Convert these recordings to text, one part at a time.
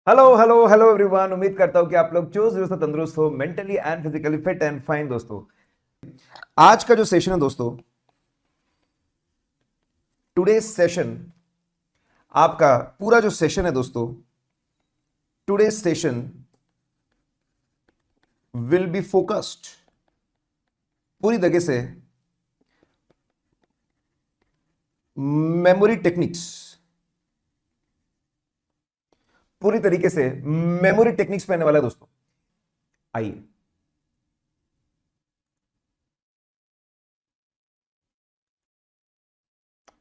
Hello hello hello everyone. उम्मीद करता हूं कि आप लोग चुस्त तंदुरुस्त हो, mentally and physically fit and fine. दोस्तों, आज का जो सेशन है दोस्तों, टुडे सेशन, आपका पूरा जो सेशन है दोस्तों, today session will be focused पूरी तरीके से मेमोरी टेक्निक्स, पूरी तरीके से मेमोरी टेक्निक्स पे आने वाला है दोस्तों। आइए,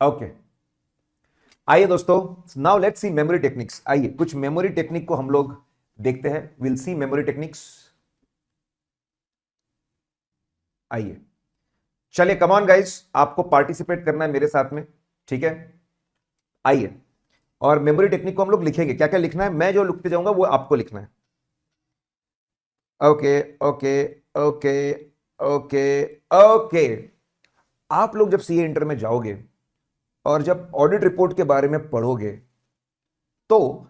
ओके, आइए दोस्तों, now let's see memory techniques. आइए कुछ मेमोरी टेक्निक को हम लोग देखते हैं। Will see memory techniques. आइए, चलिए, कम ऑन गाइस, आपको पार्टिसिपेट करना है मेरे साथ में, ठीक है। आइए, और मेमोरी टेक्निक को हम लोग लिखेंगे। क्या क्या लिखना है, मैं जो लिखते जाऊंगा वो आपको लिखना है। Okay okay okay okay okay. आप लोग जब सीए इंटर में जाओगे और जब ऑडिट रिपोर्ट के बारे में पढ़ोगे तो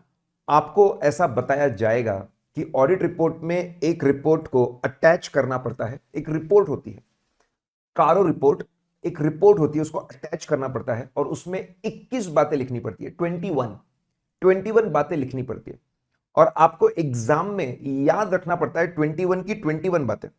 आपको ऐसा बताया जाएगा कि ऑडिट रिपोर्ट में एक रिपोर्ट को अटैच करना पड़ता है। एक रिपोर्ट होती है, कारो रिपोर्ट, एक रिपोर्ट होती है, उसको अटैच करना पड़ता है और उसमें 21 बातें लिखनी पड़ती है। 21 बातें लिखनी पड़ती है और आपको एग्जाम में याद रखना पड़ता है 21 की 21 बातें।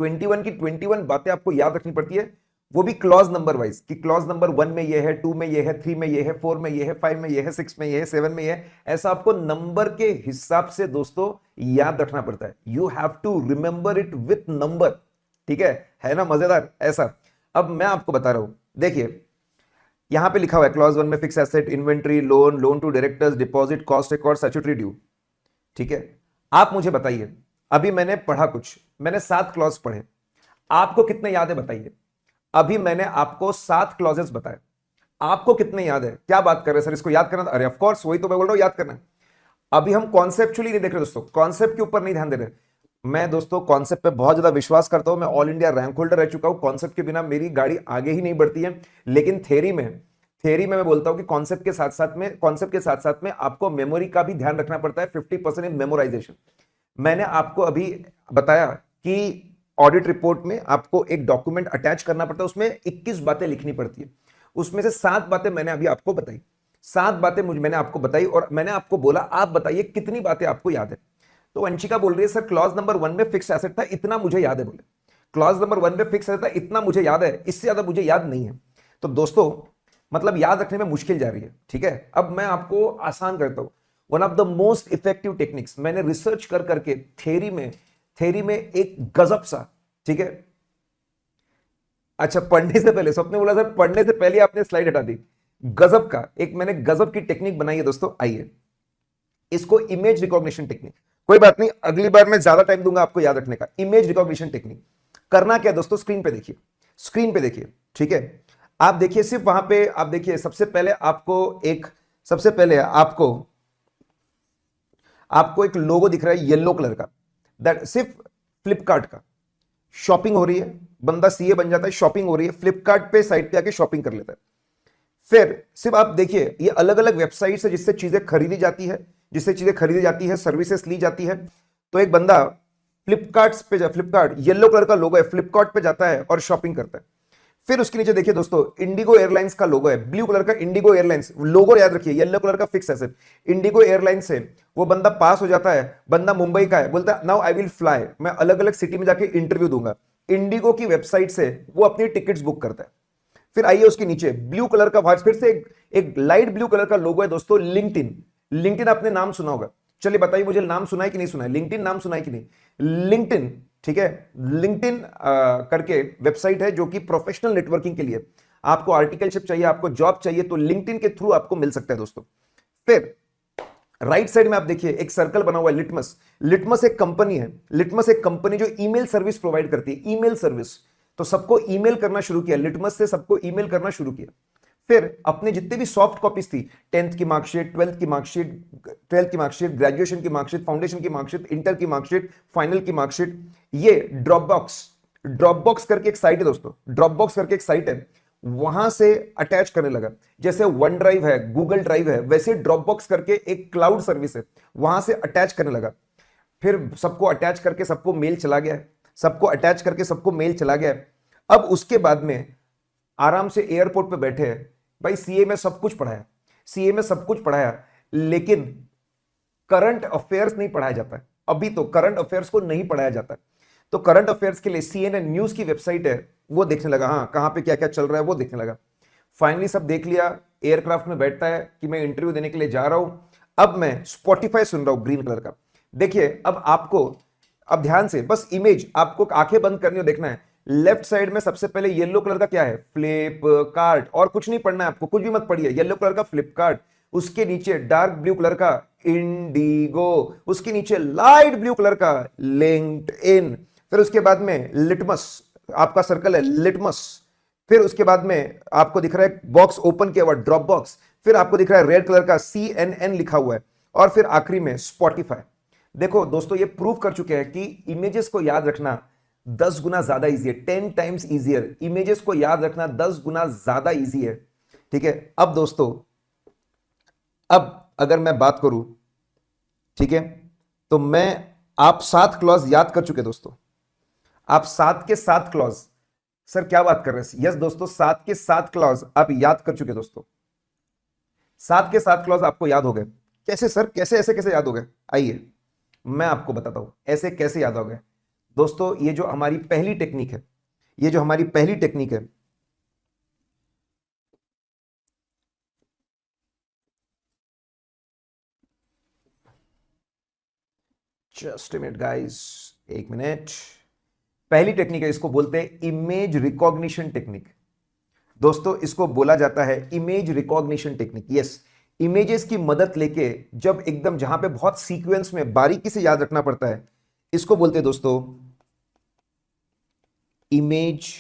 21 की 21 बातें आपको याद रखनी पड़ती है, वो भी क्लॉज नंबर वाइज, कि क्लॉज नंबर 1 में ये है, 2 में ये है, 3 में ये है, 4 में ये है, 5 में ये है, 6 में ये है, 7 में ये है। ऐसा आपको नंबर के हिसाब से दोस्तों याद रखना पड़ता है। You have to remember it with number, ठीक है ना? मजेदार ऐसा। अब मैं आपको बता रहा हूं, देखिए यहां पे लिखा हुआ है क्लॉज 1 में fix asset, inventory, loan, loan to directors, deposit, cost record, statutory due, ठीक है। आप मुझे बताइए, अभी मैंने पढ़ा कुछ, मैंने 7 क्लॉज पढ़े, आपको कितने याद है बताइए। अभी मैंने आपको 7 क्लॉजेस बताए, आपको कितने याद है? क्या बात कर रहे हैं सर, इसको याद करना? अरे ऑफ कोर्स, वही तो मैं बोल रहा हूं, याद करना है। अभी हम कॉन्सेप्चुअली नहीं देख रहे दोस्तों, कॉन्सेप्ट के ऊपर नहीं ध्यान दे रहे। मैं दोस्तों कॉन्सेप्ट पे बहुत ज्यादा विश्वास करता हूं, मैं ऑल इंडिया रैंक होल्डर रह चुका हूं। कॉन्सेप्ट के बिना मेरी गाड़ी आगे ही नहीं बढ़ती है। लेकिन थेरी में मैं बोलता हूं कि कॉन्सेप्ट के साथ साथ में आपको मेमोरी का भी ध्यान रखना पड़ता है। 50% इन मेमोराइजेशन। मैंने आपको अभी बताया कि ऑडिट रिपोर्ट में आपको एक डॉक्यूमेंट अटैच करना पड़ता है, उसमें 21 बातें लिखनी पड़ती है। उसमें से 7 बातें मैंने अभी आपको बताई, 7 बातें मैंने आपको बताई और मैंने आपको बोला आप बताइए कितनी बातें आपको याद है। तो वंशिका बोल रही है सर क्लॉज नंबर 1 में फिक्स एसेट था, इतना मुझे याद है। बोले क्लॉज नंबर 1 में फिक्स एसेट था, इतना मुझे याद है, इससे ज्यादा मुझे याद नहीं है। तो दोस्तों मतलब याद रखने में मुश्किल जा रही है, ठीक है। अब मैं आपको आसान करता हूं। One of the most effective techniques मैंने रिसर्च कर करके थेरी में एक गजब सा, ठीक है। अच्छा, पढ़ने से पहले स्वप्न बोला सर पढ़ने से पहले आपने स्लाइड हटा दी। गजब का एक मैंने गजब की टेक्निक बनाई है दोस्तों। आइए, इसको इमेज रिकॉग्निशन टेक्निक, कोई बात नहीं, अगली बार मैं ज्यादा टाइम दूंगा आपको याद रखने का। इमेज रिकॉग्निशन टेक्निक करना क्या है दोस्तों, स्क्रीन पे देखिए, स्क्रीन पे देखिए, ठीक है। आप देखिए, सिर्फ वहां पे आप देखिए, सबसे पहले आपको एक लोगो दिख रहा है येलो कलर का, दैट सिर्फ फ्लिपकार्ट का। शॉपिंग हो रही है, बंदा सीए बन जाता है, शॉपिंग हो रही है, फ्लिपकार्ट पे साइट पे आके शॉपिंग कर लेता है। फिर सिर्फ आप देखिए, ये अलग अलग वेबसाइट है जिससे चीजें खरीदी जाती है, सर्विसेज ली जाती है। तो एक बंदा फ्लिपकार्ट येलो कलर का लोगो है, फ्लिपकार्ट पे जाता है और शॉपिंग करता है। फिर उसके नीचे देखिए दोस्तों, इंडिगो एयरलाइंस का लोगो है, ब्लू कलर का इंडिगो एयरलाइंस लोगो, याद रखिए, येलो कलर का फिक्स एसेट इंडिगो एयरलाइंस से। वो बंदा पास हो जाता है, बंदा मुंबई का है, बोलता है नाउ आई विल फ्लाई, मैं अलग अलग सिटी में जाके इंटरव्यू दूंगा। इंडिगो की वेबसाइट से वो अपनी टिकट्स बुक करता है। फिर आइए उसके नीचे ब्लू कलर का फिर से एक लाइट ब्लू कलर का लोगो है दोस्तों, लिंक्डइन। लिंक्डइन आपने नाम सुना होगा, चलिए बताइए मुझे, नाम सुना है कि नहीं सुना है? लिंक्डइन नाम सुना है कि नहीं? लिंक्डइन, ठीक है। लिंक्डइन करके वेबसाइट है जो कि प्रोफेशनल नेटवर्किंग के लिए, आपको आर्टिकलशिप चाहिए, आपको जॉब चाहिए, तो लिंक्डइन के थ्रू आपको मिल सकता है दोस्तों। फिर राइट साइड में आप देखिए एक सर्कल बना हुआ है, लिटमस। लिटमस एक कंपनी है, लिटमस एक कंपनी जो ईमेल सर्विस प्रोवाइड करती है, ईमेल सर्विस। तो सबको ईमेल करना शुरू किया, लिटमस से सबको ईमेल करना शुरू किया। फिर अपने जितने भी सॉफ्ट कॉपीज थी, 10th की मार्कशीट, 12th की मार्कशीट, ग्रेजुएशन की मार्कशीट, फाउंडेशन की मार्कशीट, इंटर की मार्कशीट, फाइनल की मार्कशीट, ये ड्रॉपबॉक्स करके एक साइट है दोस्तों, ड्रॉपबॉक्स करके एक साइट है, वहां से अटैच करने लगा। जैसे वन ड्राइव है, गूगल ड्राइव है, वैसे ड्रॉपबॉक्स करके एक क्लाउड सर्विस है, वहां से अटैच करने लगा। फिर सबको अटैच करके सबको मेल चला गया, सबको अटैच करके सबको मेल चला गया। अब उसके बाद में आराम से एयरपोर्ट पे बैठे हैं, भाई सीए में सब कुछ पढ़ाया, सीए में सब कुछ पढ़ाया, लेकिन करंट अफेयर्स नहीं पढ़ाया जाता है। अभी तो करंट अफेयर्स को नहीं पढ़ाया जाता है। तो करंट अफेयर्स के लिए सीएनएन न्यूज की वेबसाइट है, वो देखने लगा, हाँ कहां पे क्या क्या चल रहा है वो देखने लगा। फाइनली सब देख लिया, एयरक्राफ्ट में बैठता है कि मैं इंटरव्यू देने के लिए जा रहा हूं। अब मैं स्पॉटिफाई सुन रहा हूं ग्रीन कलर का। देखिए अब आपको, अब ध्यान से बस इमेज आपको आंखें बंद करनी हो, देखना है। लेफ्ट साइड में सबसे पहले येलो कलर का क्या है, फ्लिपकार्ट, और कुछ नहीं पढ़ना है आपको, कुछ भी मत पढ़िए। येलो कलर का फ्लिपकार्ट, उसके नीचे डार्क ब्लू कलर का इंडिगो, उसके नीचे लाइट ब्लू कलर का लिंक्डइन, फिर उसके बाद में लिटमस, आपका सर्कल है लिटमस, फिर उसके बाद में आपको दिख रहा है बॉक्स ओपन किया हुआ ड्रॉप बॉक्स, फिर आपको दिख रहा है रेड कलर का CNN लिखा हुआ है, और फिर आखिरी में स्पॉटिफाई। देखो दोस्तों, ये प्रूव कर चुके हैं कि इमेजेस को याद रखना 10 गुना ज्यादा इजी है, 10 टाइम्स इजियर। इमेजेस को याद रखना 10 गुना ज्यादा इजी है। ठीक है, अब दोस्तों, अब अगर मैं बात करूं, ठीक है, तो आप 7 क्लॉज याद कर चुके दोस्तों, आप 7 के 7 क्लॉज, सर क्या बात कर रहे हैं, यस दोस्तों 7 के 7 क्लॉज आप याद कर चुके दोस्तों। 7 के 7 क्लॉज आपको याद हो गए। कैसे सर, कैसे ऐसे कैसे याद हो गए, आइए मैं आपको बताता हूं ऐसे कैसे याद हो गए। दोस्तों ये जो हमारी पहली टेक्निक है, ये जो हमारी पहली टेक्निक है, जस्ट अ मिनट गाइस, एक मिनट। पहली टेक्निक है, इसको बोलते हैं इमेज रिकॉग्निशन टेक्निक। दोस्तों इसको बोला जाता है image recognition technique. Yes, images की मदद लेके जब एकदम जहां पे बहुत सीक्वेंस में बारीकी से याद रखना पड़ता है, इसको बोलते हैं दोस्तों इमेज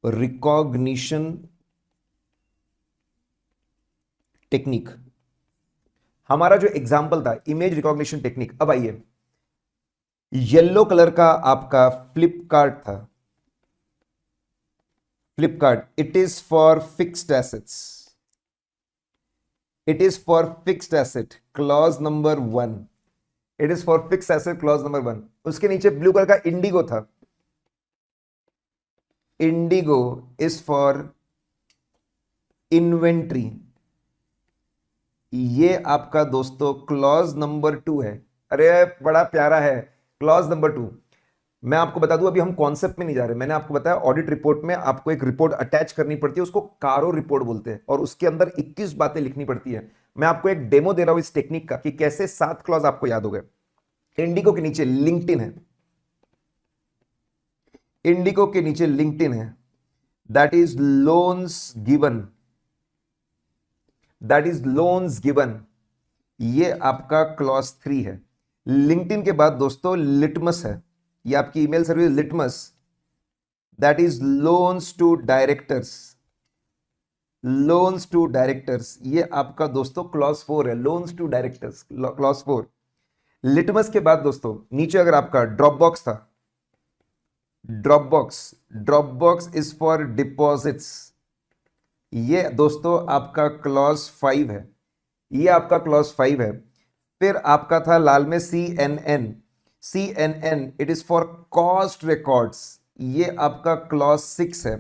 रिकॉग्निशन टेक्निक। हमारा जो एग्जाम्पल था इमेज रिकॉग्निशन टेक्निक, अब आइए, येलो कलर का आपका फ्लिपकार्ट था, Flipkart, it is for fixed assets, it is for fixed asset, clause number 1, it is for fixed asset clause number 1। उसके नीचे ब्लू कलर का इंडिगो था, इंडिगो इज फॉर इन्वेंट्री, ये आपका दोस्तों क्लॉज नंबर 2 है। अरे बड़ा प्यारा है, क्लॉज नंबर 2। मैं आपको बता दूं, अभी हम कॉन्सेप्ट में नहीं जा रहे, मैंने आपको बताया ऑडिट रिपोर्ट में आपको एक रिपोर्ट अटैच करनी पड़ती है, उसको कारो रिपोर्ट बोलते हैं, और उसके अंदर 21 बातें लिखनी पड़ती है। मैं आपको एक डेमो दे रहा हूं इस टेक्निक का कि कैसे 7 क्लॉज आपको याद हो गए। इंडिगो के नीचे लिंक्डइन है, इंडिगो के नीचे लिंक्डइन है, that is loans given, that is loans given, ये आपका क्लॉज 3 है। लिंक्डइन के बाद दोस्तों लिटमस है, ये आपकी email service Litmus, that is loans to directors, loans to directors, ये आपका दोस्तों क्लॉज 4 है, loans to directors clause 4। Litmus के बाद दोस्तों नीचे अगर आपका ड्रॉप बॉक्स था, Dropbox, Dropbox is for deposits, ये दोस्तों आपका क्लॉज 5 है, ये आपका क्लॉज 5 है। फिर आपका था लाल में CNN, CNN it is for cost records, ये आपका क्लॉज 6 है,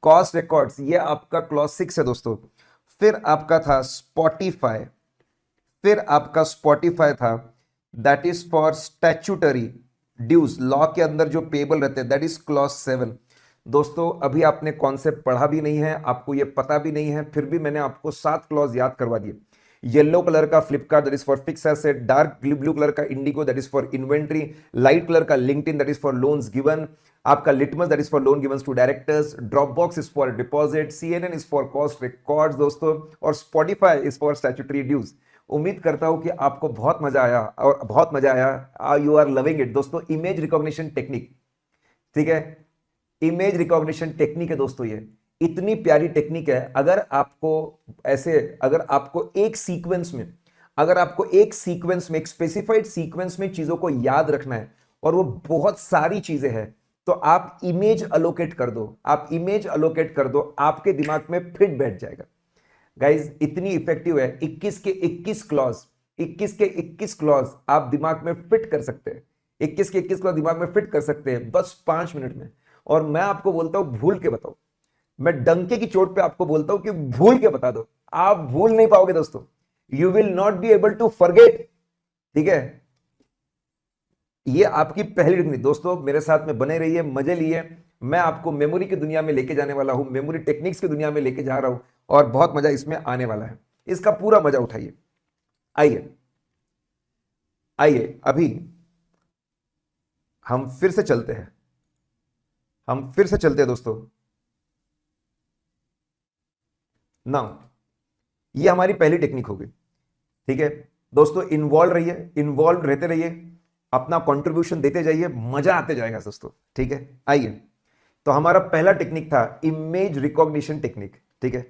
कॉस्ट रिकॉर्ड्स ये आपका क्लॉज 6 है दोस्तों। फिर आपका था स्पॉटिफाई, फिर आपका स्पॉटिफाई था, that is for statutory dues, law के अंदर जो पेबल रहते हैं, दैट इज क्लॉज 7। दोस्तों अभी आपने कॉन्सेप्ट पढ़ा भी नहीं है, आपको ये पता भी नहीं है, फिर भी मैंने आपको 7 क्लॉज याद करवा दिए। येलो कलर का Flipkart that is for fix asset, dark blue colour का IndiGo that is for inventory, light colour का LinkedIn that is for loans given, आपका litmus that is for loan given to directors, Dropbox is for deposit, CNN is for cost records दोस्तों, और Spotify is for statutory dues. उम्मीद करता हूं कि आपको बहुत मजा आया, और बहुत मजा आया, यू आर लविंग इट दोस्तों। इमेज रिकॉग्निशन टेक्निक, ठीक है, इमेज रिकॉग्निशन टेक्निक है दोस्तों, ये इतनी प्यारी टेक्निक है। अगर आपको ऐसे, अगर आपको एक सीक्वेंस में, अगर आपको एक सीक्वेंस में, एक स्पेसिफाइड सीक्वेंस में चीजों को याद रखना है, और वो बहुत सारी चीजें हैं, तो आप इमेज अलोकेट कर दो, आप इमेज अलोकेट कर दो, आपके दिमाग में फिट बैठ जाएगा। गाइज इतनी इफेक्टिव है, 21 के 21 क्लॉज, 21 के 21 क्लॉज आप दिमाग में फिट कर सकते हैं, 21 के 21 क्लॉज दिमाग में फिट कर सकते हैं बस 5 मिनट में। और मैं आपको बोलता हूं भूल के बताओ, मैं डंके की चोट पे आपको बोलता हूं कि भूल के बता दो, आप भूल नहीं पाओगे दोस्तों, you will not be able to forget. ठीक है, ये आपकी पहली टेक्निक। दोस्तों मेरे साथ में बने रहिए, मजे लिए, मैं आपको मेमोरी की दुनिया में लेके जाने वाला हूं, मेमोरी टेक्निक्स की दुनिया में लेके जा रहा हूं, और बहुत मजा इसमें आने वाला है, इसका पूरा मजा उठाइए। आइए आइए अभी हम फिर से चलते हैं, हम फिर से चलते हैं दोस्तों। नाउ ये हमारी पहली टेक्निक होगी। ठीक है दोस्तों, इन्वॉल्व रहिए, इन्वॉल्व रहते रहिए, अपना कंट्रीब्यूशन देते जाइए, मजा आते जाएगा दोस्तों। ठीक है, आइए, तो हमारा पहला टेक्निक था इमेज रिकॉग्निशन टेक्निक। ठीक है,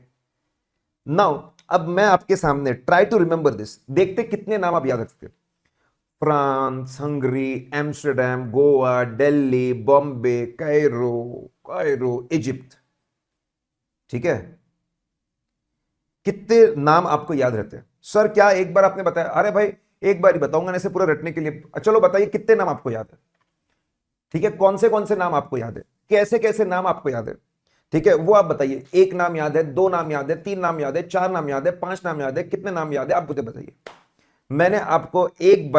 नाउ अब मैं आपके सामने ट्राई टू रिमेंबर दिस, देखते कितने नाम आप याद रखते हैं। France, Hungary, Amsterdam, Goa, Delhi, Bombay, Cairo, Cairo, Egypt. ठीक है, कितने नाम आपको याद रहते हैं? सर क्या एक बार आपने बताया? अरे भाई एक बार ही बताऊंगा, ऐसे पूरा रटने के लिए। चलो बताइए कितने नाम आपको याद है? ठीक है, कौन से नाम आपको याद है, कैसे कैसे नाम आपको याद है? ठीक है, वो आप बताइए। एक नाम याद है, दो नाम याद है, तीन नाम याद है, चार नाम याद है, पांच नाम याद है, कितने नाम याद है आप मुझे बताइए। मैंने आपको एक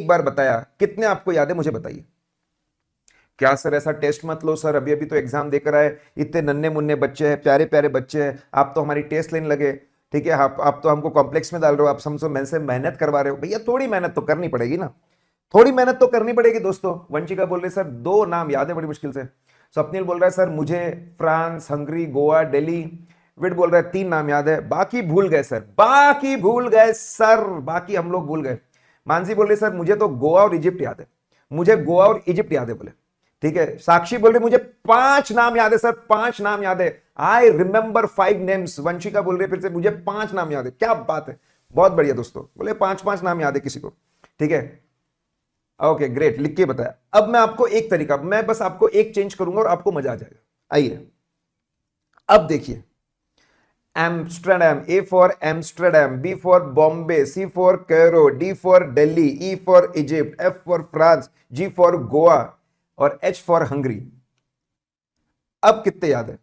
बार बताया, कितने आपको याद है मुझे बताइए। क्या सर ऐसा टेस्ट मत लो सर, अभी अभी तो एग्जाम देकर आए, इतने नन्हे मुन्ने बच्चे हैं, प्यारे प्यारे बच्चे हैं, आप तो हमारी टेस्ट लेने लगे। ठीक है, आप तो हमको कॉम्प्लेक्स में डाल रहे हो, आप हमसे मैंने मेहनत करवा रहे हो। भैया थोड़ी मेहनत तो करनी पड़ेगी ना, थोड़ी मेहनत तो करनी पड़ेगी दोस्तों। वंशिका बोल रहे सर दो नाम याद है बड़ी मुश्किल से। स्वप्निल बोल रहा है सर मुझे फ्रांस, हंगरी, गोवा, दिल्ली। विट बोल रहा है तीन नाम याद है, बाकी भूल गए सर, बाकी भूल गए सर, बाकी हम लोग भूल गए। मानसी बोल रही सर मुझे तो गोवा और इजिप्ट याद है, मुझे गोवा और इजिप्ट याद है बोले। ठीक है, साक्षी बोल रही मुझे पांच नाम याद है सर, पांच नाम याद है, आई रिमेंबर 5 नेम्स। वंशिका बोल रही फिर से मुझे पांच नाम याद है, क्या बात है, बहुत बढ़िया दोस्तों, बोले पांच पांच नाम याद है किसी को। ठीक है, ओके ग्रेट, लिख के बताया। अब मैं आपको एक तरीका, मैं बस आपको एक चेंज करूंगा और आपको मजा आ जाएगा। आइए अब देखिए, Amsterdam, A for Amsterdam, B for Bombay, C for Cairo, D for Delhi, E for Egypt, F for France, G for Goa और एच फॉर हंगरी। अब कितने याद है?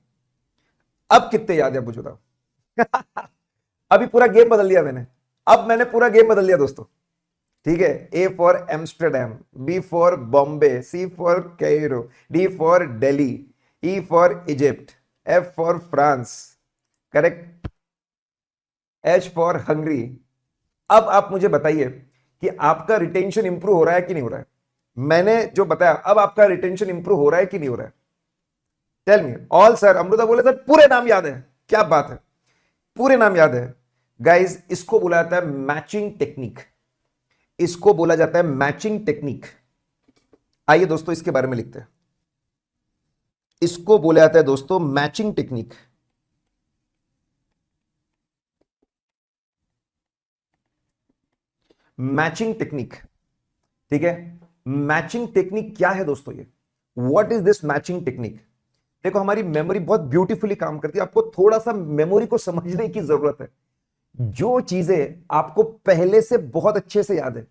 अब कितने याद है मुझे बताओ। अभी पूरा गेम बदल दिया मैंने, अब मैंने पूरा गेम बदल दिया दोस्तों। ठीक है, A for Amsterdam, B for Bombay, C for Cairo, D for Delhi, E for Egypt, F for France, correct, H for Hungary. अब आप मुझे बताइए कि आपका रिटेंशन इंप्रूव हो रहा है कि नहीं हो रहा है? मैंने जो बताया, अब आपका रिटेंशन इंप्रूव हो रहा है कि नहीं हो रहा है? Tell me all. Sir Amrita बोले सर पूरे नाम याद है, क्या बात है, पूरे नाम याद है। गाइस इसको बोला जाता है मैचिंग टेक्निक, इसको बोला जाता है मैचिंग टेक्निक। आइए दोस्तों इसके बारे में लिखते हैं, इसको बोला जाता है दोस्तों मैचिंग टेक्निक। मैचिंग टेक्निक, ठीक है, मैचिंग टेक्निक क्या है दोस्तों? ये what is this matching technique? देखो हमारी मेमोरी बहुत ब्यूटीफुली काम करती है, आपको थोड़ा सा मेमोरी को समझने की जरूरत है। जो चीजें आपको पहले से बहुत अच्छे से याद है,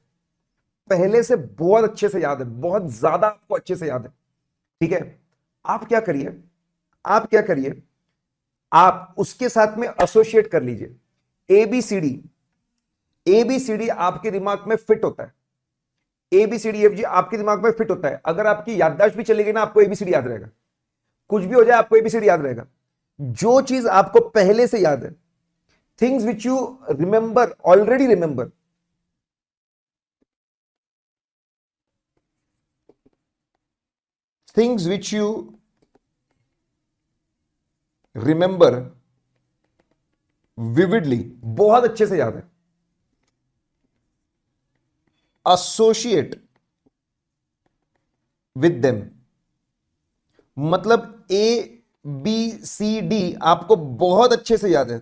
पहले से बहुत अच्छे से याद है, बहुत ज्यादा आपको अच्छे से याद है, ठीक है, आप क्या करिए, आप क्या करिए, आप उसके साथ में एसोसिएट कर लीजिए। एबीसीडी, एबीसीडी आपके दिमाग में फिट होता है, एबीसीडी एफ जी आपके दिमाग में फिट होता है। अगर आपकी याददाश्त भी चली गई ना, आपको एबीसीडी याद रहेगा, कुछ भी हो जाए आपको एबीसीडी याद रहेगा। जो चीज आपको पहले से याद है, things which you remember, already remember, things which you remember vividly, बहुत अच्छे से याद है, एसोसिएट विद देम। मतलब ए बी सी डी आपको बहुत अच्छे से याद है,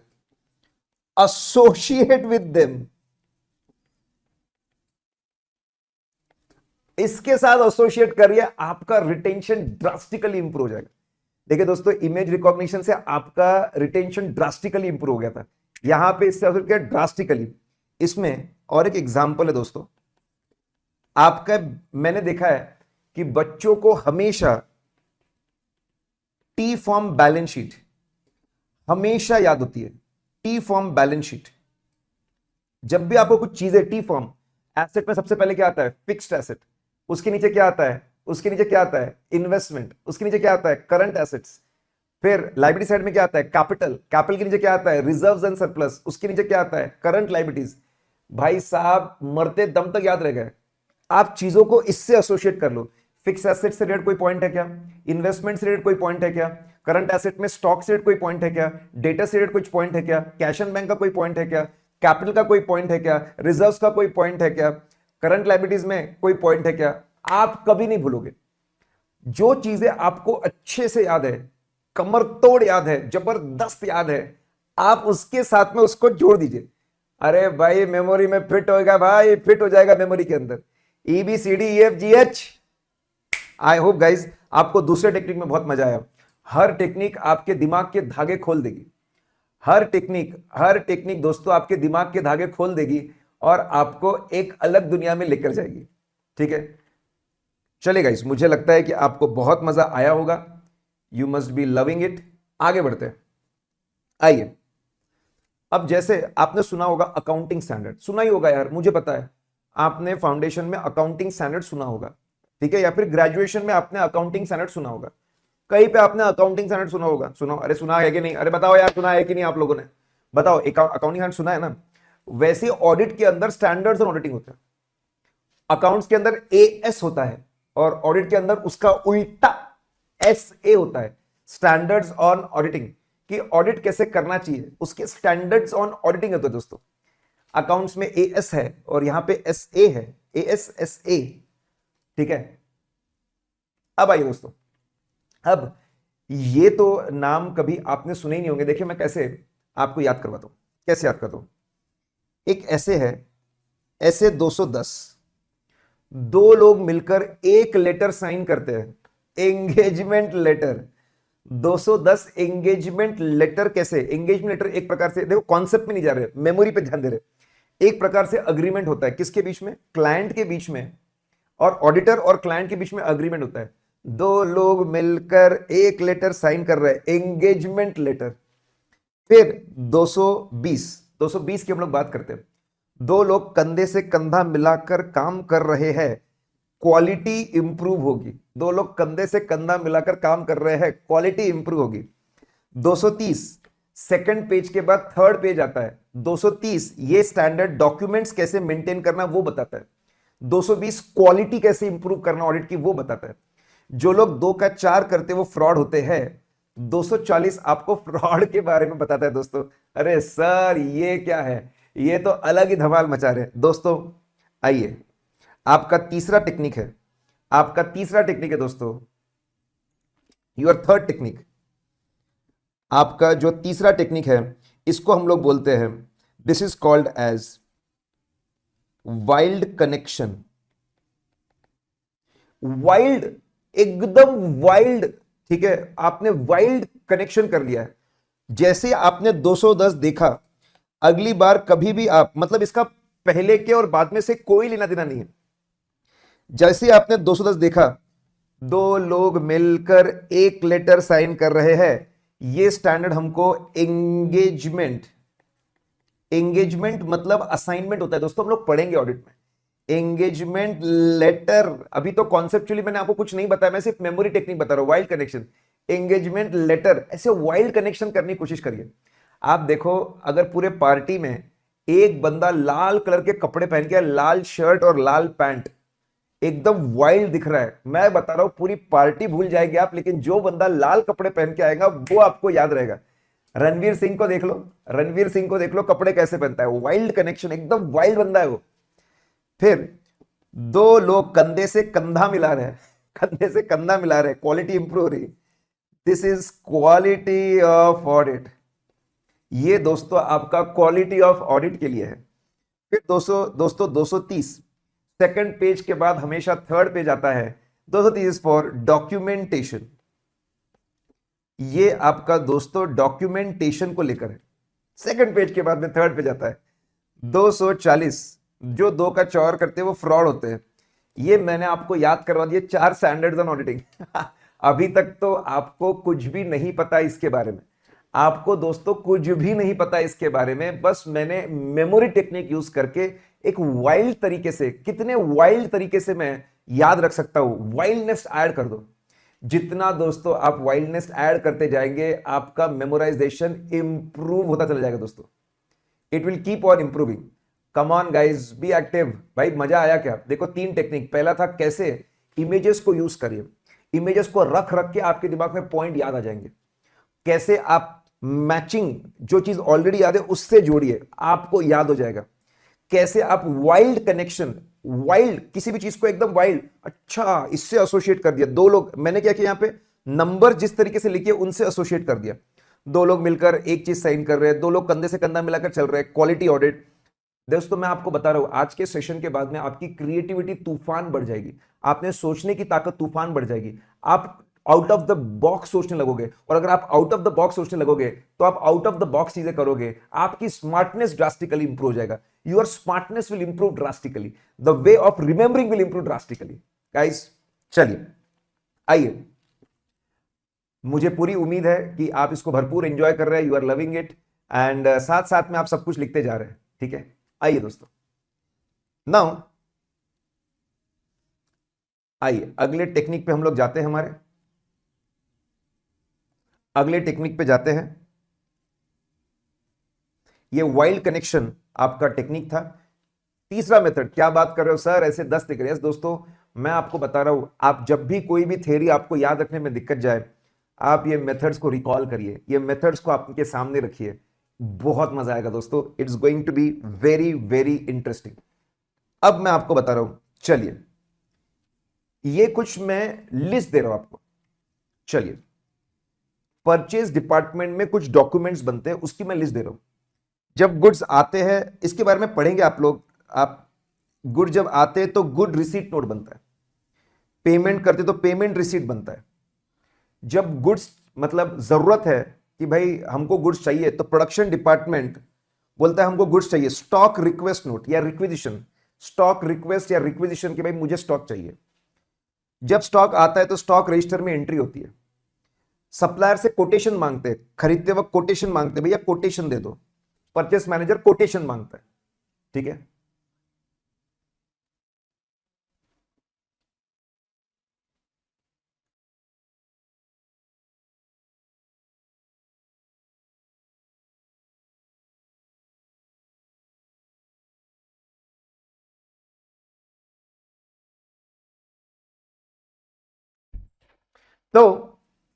एसोसिएट विद देम। इसके साथ एसोसिएट करिए, आपका रिटेंशन ड्रास्टिकली इंप्रूव हो जाएगा। देखिए दोस्तों, इमेज रिकॉग्निशन से आपका रिटेंशन ड्रास्टिकली इंप्रूव हो गया था, यहां पे इससे असर किया ड्रास्टिकली। इसमें और एक एग्जांपल है दोस्तों, आपका मैंने देखा है कि बच्चों को हमेशा टी फॉर्म बैलेंस शीट हमेशा याद होती है। टी फॉर्म बैलेंस शीट, जब भी आपको कुछ चीजें टी फॉर्म, एसेट में सबसे पहले क्या आता है? Fixed asset. उसके नीचे क्या आता है? उसके नीचे क्या आता है? इन्वेस्टमेंट। उसके नीचे क्या आता है? Current assets. फिर लाइबिलिटी साइड में क्या आता है? कैपिटल। कैपिटल के नीचे क्या आता है? Reserves and surplus. उसके नीचे क्या आता है? Current liabilities. भाई साहब, मरते दम तक याद रह गए। आप चीजों को इससे एसोसिएट कर लो। फिक्स एसेट से रिलेटेड कोई पॉइंट है क्या? इन्वेस्टमेंट से रिलेटेड कोई पॉइंट है क्या? करंट एसेट में स्टॉक से रिलेटेड कोई पॉइंट है क्या? डेटा से रिलेटेड कुछ पॉइंट है क्या? कैश एंड बैंक का कोई पॉइंट है क्या? कैपिटल का कोई पॉइंट है क्या? रिजर्व्स का कोई पॉइंट है क्या? करंट लायबिलिटीज में कोई पॉइंट है क्या? आप कभी नहीं भूलोगे। जो चीजें आपको अच्छे से याद है, कमर तोड़ याद है, जबरदस्त याद है, आप उसके साथ में उसको जोड़ दीजिए। अरे भाई, मेमोरी में फिट होएगा भाई, फिट हो जाएगा मेमोरी के अंदर। EBCDEFGH। आई होप गाइज आपको दूसरे टेक्निक में बहुत मजा आया। हर टेक्निक आपके दिमाग के धागे खोल देगी। हर टेक्निक दोस्तों आपके दिमाग के धागे खोल देगी और आपको एक अलग दुनिया में लेकर जाएगी। ठीक है, चलिए गाइस, मुझे लगता है कि आपको बहुत मजा आया होगा। You must be loving it. आगे बढ़ते हैं। आइए, अब जैसे आपने सुना होगा अकाउंटिंग स्टैंडर्ड, सुना ही होगा यार, मुझे पता है आपने फाउंडेशन में अकाउंटिंग स्टैंडर्ड सुना होगा, ठीक है, या फिर ग्रेजुएशन में आपने अकाउंटिंग स्टैंडर्ड सुना होगा। कहीं पे आपने अकाउंटिंग स्टैंडर्ड सुना होगा। सुना? अरे सुना है कि नहीं? अरे बताओ यार, सुना है कि नहीं आप लोगों ने? बताओ, अकाउंटिंग स्टैंडर्ड सुना है ना? वैसे ऑडिट के अंदर स्टैंडर्ड्स और ऑडिटिंग होता है। अकाउंट्स के अंदर AS होता है और ऑडिट के अंदर उसका उल्टा SA होता है, स्टैंडर्ड्स ऑन ऑडिटिंग, कि ऑडिट कैसे करना चाहिए, उसके स्टैंडर्ड्स ऑन ऑडिटिंग होते हैं दोस्तों। अकाउंट्स में AS है और यहां पे SA है, ASSA। ठीक है, अब आइए दोस्तों, अब ये तो नाम कभी आपने सुने ही नहीं होंगे। देखिए मैं कैसे आपको याद करवाता हूं, कैसे याद करता हूं। एक ऐसे है, ऐसे 210, दो लोग मिलकर एक लेटर साइन करते हैं, एंगेजमेंट लेटर। 210 engagement letter. कैसे एंगेजमेंट लेटर? एक प्रकार से, देखो कॉन्सेप्ट में नहीं जा रहे, मेमोरी पे ध्यान दे रहे। एक प्रकार से अग्रीमेंट होता है, किसके बीच में? क्लाइंट के बीच में, और ऑडिटर और क्लाइंट के बीच में अग्रीमेंट होता है। दो लोग मिलकर एक लेटर साइन कर रहे हैं, एंगेजमेंट लेटर। फिर 220 की हम लोग बात करते हैं। दो लोग कंधे से कंधा मिलाकर काम कर रहे हैं, क्वालिटी इंप्रूव होगी। दो लोग कंधे से कंधा मिलाकर काम कर रहे हैं, क्वालिटी इंप्रूव होगी। 230 सेकंड पेज के बाद थर्ड पेज आता है। 230 ये स्टैंडर्ड डॉक्यूमेंट्स कैसे मेंटेन करना वो बताता है। 220 क्वालिटी कैसे इंप्रूव करना ऑडिट की वो बताता है। जो लोग 2 का 4 करते वो फ्रॉड होते हैं। 240 आपको फ्रॉड के बारे में बताता है दोस्तों। अरे सर ये क्या है, ये तो अलग ही धमाल मचा रहे हैं दोस्तों। आइए, आपका तीसरा टेक्निक है, आपका तीसरा टेक्निक है दोस्तों, योर थर्ड टेक्निक। आपका जो तीसरा टेक्निक है इसको हम लोग बोलते हैं, this is called as wild connection. Wild, एकदम वाइल्ड। ठीक है, आपने वाइल्ड कनेक्शन कर लिया है। जैसे आपने 210 देखा, अगली बार कभी भी आप, मतलब इसका पहले के और बाद में से कोई लेना देना नहीं है। जैसे आपने 210 देखा, दो लोग मिलकर एक लेटर साइन कर रहे हैं, ये स्टैंडर्ड हमको एंगेजमेंट, एंगेजमेंट मतलब असाइनमेंट होता है दोस्तों, हम लोग पढ़ेंगे ऑडिट में। एंगेजमेंट लेटर, अभी तो कॉन्सेप्चुअली मैंने आपको कुछ नहीं बताया, मैं सिर्फ मेमोरी टेक्निक बता रहा हूं। वाइल्ड कनेक्शन, एंगेजमेंट लेटर, ऐसे वाइल्ड कनेक्शन करने की कोशिश करिए। आप देखो, अगर पूरे पार्टी में एक बंदा लाल कलर के कपड़े पहन के, लाल शर्ट और लाल पैंट, एकदम वाइल्ड दिख रहा है, मैं बता रहा हूं पूरी पार्टी भूल जाएगी आप, लेकिन जो बंदा लाल कपड़े पहन के आएगा वो आपको याद रहेगा। रणवीर सिंह को देख लो, रणवीर सिंह को देख लो, कपड़े कैसे पहनता है, वाइल्ड कनेक्शन, एकदम वाइल्ड बंदा है वो। फिर दो लोग कंधे से कंधा मिला रहे हैं, कंधे से कंधा मिला रहे हैं, क्वालिटी इंप्रूव हो रही। This is quality of audit. ये दोस्तों आपका क्वालिटी ऑफ ऑडिट के लिए है। फिर दोस्तों 230 सेकंड पेज के बाद हमेशा थर्ड पेज आता है दोस्तों, दिस इज फॉर डॉक्यूमेंटेशन। ये आपका दोस्तों डॉक्यूमेंटेशन को लेकर है, सेकंड पेज के बाद में थर्ड पेज आता है। 240 जो दो का चौर करते हैं वो फ्रॉड होते हैं। ये मैंने आपको याद करवा दिए 4 स्टैंडर्ड्स ऑन ऑडिटिंग। अभी तक तो आपको कुछ भी नहीं पता इसके बारे में, आपको दोस्तों कुछ भी नहीं पता इसके बारे में। बस मैंने मेमोरी टेक्निक यूज करके एक वाइल्ड तरीके से, कितने वाइल्ड तरीके से मैं याद रख सकता हूं, वाइल्डनेस ऐड कर दो। जितना दोस्तों आप वाइल्डनेस ऐड करते जाएंगे आपका मेमोराइजेशन इंप्रूव होता चला जाएगा दोस्तों। It will keep on improving. Come on guys, be active. भाई मजा आया क्या? देखो 3 टेक्निक। पहला था कैसे इमेजेस को यूज करिए, इमेजेस को रख रख के आपके दिमाग में पॉइंट याद आ जाएंगे। कैसे आप मैचिंग, जो चीज ऑलरेडी याद है उससे जोड़िए, आपको याद हो जाएगा। कैसे आप वाइल्ड कनेक्शन, वाइल्ड किसी भी चीज को एकदम वाइल्ड, अच्छा इससे एसोसिएट कर दिया। दो लोग, मैंने क्या किया यहां पे, नंबर जिस तरीके से लिखे उनसे एसोसिएट कर दिया। दो लोग मिलकर एक चीज साइन कर रहे हैं, दो लोग कंधे से कंधा मिलाकर चल रहे हैं, क्वालिटी ऑडिट। दोस्तों मैं आपको बता रहा हूं, आज के सेशन के बाद में आपकी क्रिएटिविटी तूफान बढ़ जाएगी, आपने सोचने की ताकत तूफान बढ़ जाएगी। आप आउट ऑफ द बॉक्स सोचने लगोगे, और अगर आप आउट ऑफ द बॉक्स सोचने लगोगे तो आप आउट ऑफ द बॉक्स चीजें करोगे, आपकी स्मार्टनेस ड्रास्टिकली इंप्रूव हो जाएगा। Your smartness will improve drastically, the way of remembering will improve drastically. Guys चलिए आइए, मुझे पूरी उम्मीद है कि आप इसको भरपूर एंजॉय कर रहे हैं, you are loving it, and साथ साथ में आप सब कुछ लिखते जा रहे हैं। ठीक है, आइए दोस्तों, नाउ आइए अगले टेक्निक पे हम लोग जाते हैं। हमारे अगले टेक्निक पे जाते हैं। ये वाइल्ड कनेक्शन आपका टेक्निक था। तीसरा मेथड, क्या बात कर रहे हो सर, ऐसे 10 दिख रहे हैं। दोस्तों मैं आपको बता रहा हूं, आप जब भी कोई भी थ्योरी आपको याद रखने में दिक्कत जाए, आप ये मेथड्स को रिकॉल करिए, ये मेथड्स को आपके सामने रखिए, बहुत मजा आएगा दोस्तों। It's going to be very very interesting. अब मैं आपको बता रहा हूं, चलिए ये कुछ मैं लिस्ट दे रहा हूं आपको। चलिए, परचेज डिपार्टमेंट में कुछ डॉक्यूमेंट्स बनते हैं, उसकी मैं लिस्ट दे रहा हूं। जब गुड्स आते हैं, इसके बारे में पढ़ेंगे आप लोग। आप गुड जब आते हैं तो गुड रिसीट नोट बनता है, पेमेंट करते तो पेमेंट रिसीट बनता है। जब गुड्स मतलब जरूरत है कि भाई हमको गुड्स चाहिए, तो प्रोडक्शन डिपार्टमेंट बोलता है हमको गुड्स चाहिए, स्टॉक रिक्वेस्ट नोट या रिक्विजिशन, स्टॉक रिक्वेस्ट या रिक्विजिशन कि भाई मुझे स्टॉक चाहिए। जब स्टॉक आता है तो स्टॉक रजिस्टर में एंट्री होती है। सप्लायर से कोटेशन मांगते हैं, खरीदते वक्त कोटेशन मांगते हैं, भैया कोटेशन दे दो। परचेस मैनेजर कोटेशन मांगता है। ठीक है, तो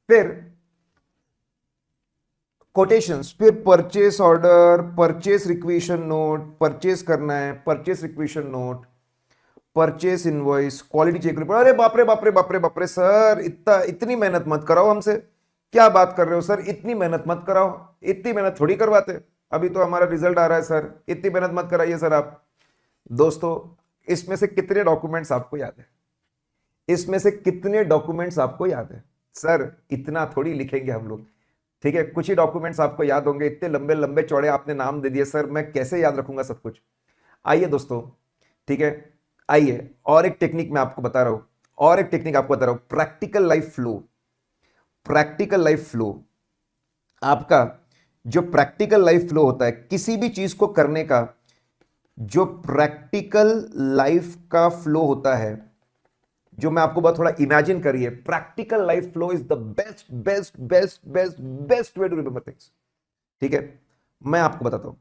फिर कोटेशंस, फिर purchase order, purchase requisition note, purchase करना है, purchase requisition note, purchase invoice, quality check report. अरे बाप रे बाप रे बाप रे बाप रे सर, इतनी मेहनत मत कराओ हमसे। क्या बात कर रहे हो सर, इतनी मेहनत मत कराओ, इतनी मेहनत थोड़ी करवाते, अभी तो हमारा रिजल्ट आ रहा है सर, इतनी मेहनत मत कराइए सर आप। दोस्तों इसमें से कितने डॉक्यूमेंट्स आपको याद है? इसमें से कितने डॉक्यूमेंट्स आपको याद है? सर इतना थोड़ी लिखेंगे हम लोग। ठीक है, कुछ ही डॉक्यूमेंट्स आपको याद होंगे, इतने लंबे लंबे चौड़े आपने नाम दे दिए सर, मैं कैसे याद रखूंगा सब कुछ। आइए दोस्तों, ठीक है, आइए और एक टेक्निक मैं आपको बता रहा हूं, और एक टेक्निक आपको बता रहा हूं, practical life flow. Practical life flow, आपका जो प्रैक्टिकल लाइफ फ्लो होता है किसी भी चीज को करने का, जो प्रैक्टिकल लाइफ का फ्लो होता है, जो मैं आपको बहुत थोड़ा इमेजिन करिए, practical life flow is the best best best best best way to remember things. ठीक है, मैं आपको बताता हूं।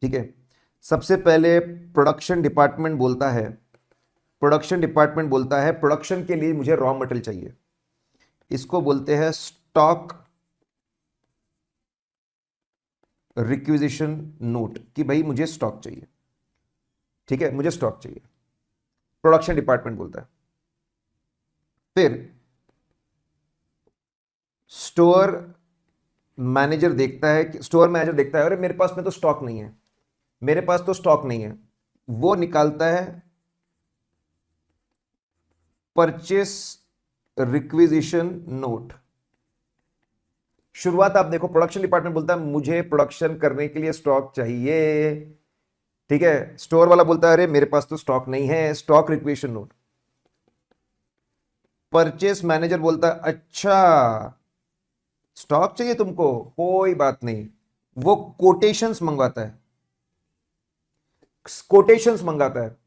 ठीक है, सबसे पहले प्रोडक्शन डिपार्टमेंट बोलता है, प्रोडक्शन डिपार्टमेंट बोलता है प्रोडक्शन के लिए मुझे रॉ मटेरियल चाहिए, इसको बोलते हैं स्टॉक रिक्विजिशन नोट, कि भाई मुझे स्टॉक चाहिए। ठीक है, मुझे स्टॉक चाहिए, प्रोडक्शन डिपार्टमेंट बोलता है। फिर स्टोर मैनेजर देखता है कि, स्टोर मैनेजर देखता है अरे मेरे पास में तो स्टॉक नहीं है, मेरे पास तो स्टॉक नहीं है, वो निकालता है परचेस रिक्विजिशन नोट। शुरुआत आप देखो, प्रोडक्शन डिपार्टमेंट बोलता है मुझे प्रोडक्शन करने के लिए स्टॉक चाहिए, ठीक है। स्टोर वाला बोलता है अरे मेरे पास तो स्टॉक नहीं है, stock requisition note. Purchase manager बोलता है अच्छा स्टॉक चाहिए तुमको, कोई बात नहीं। वो कोटेशंस मंगवाता है, कोटेशंस मंगाता है।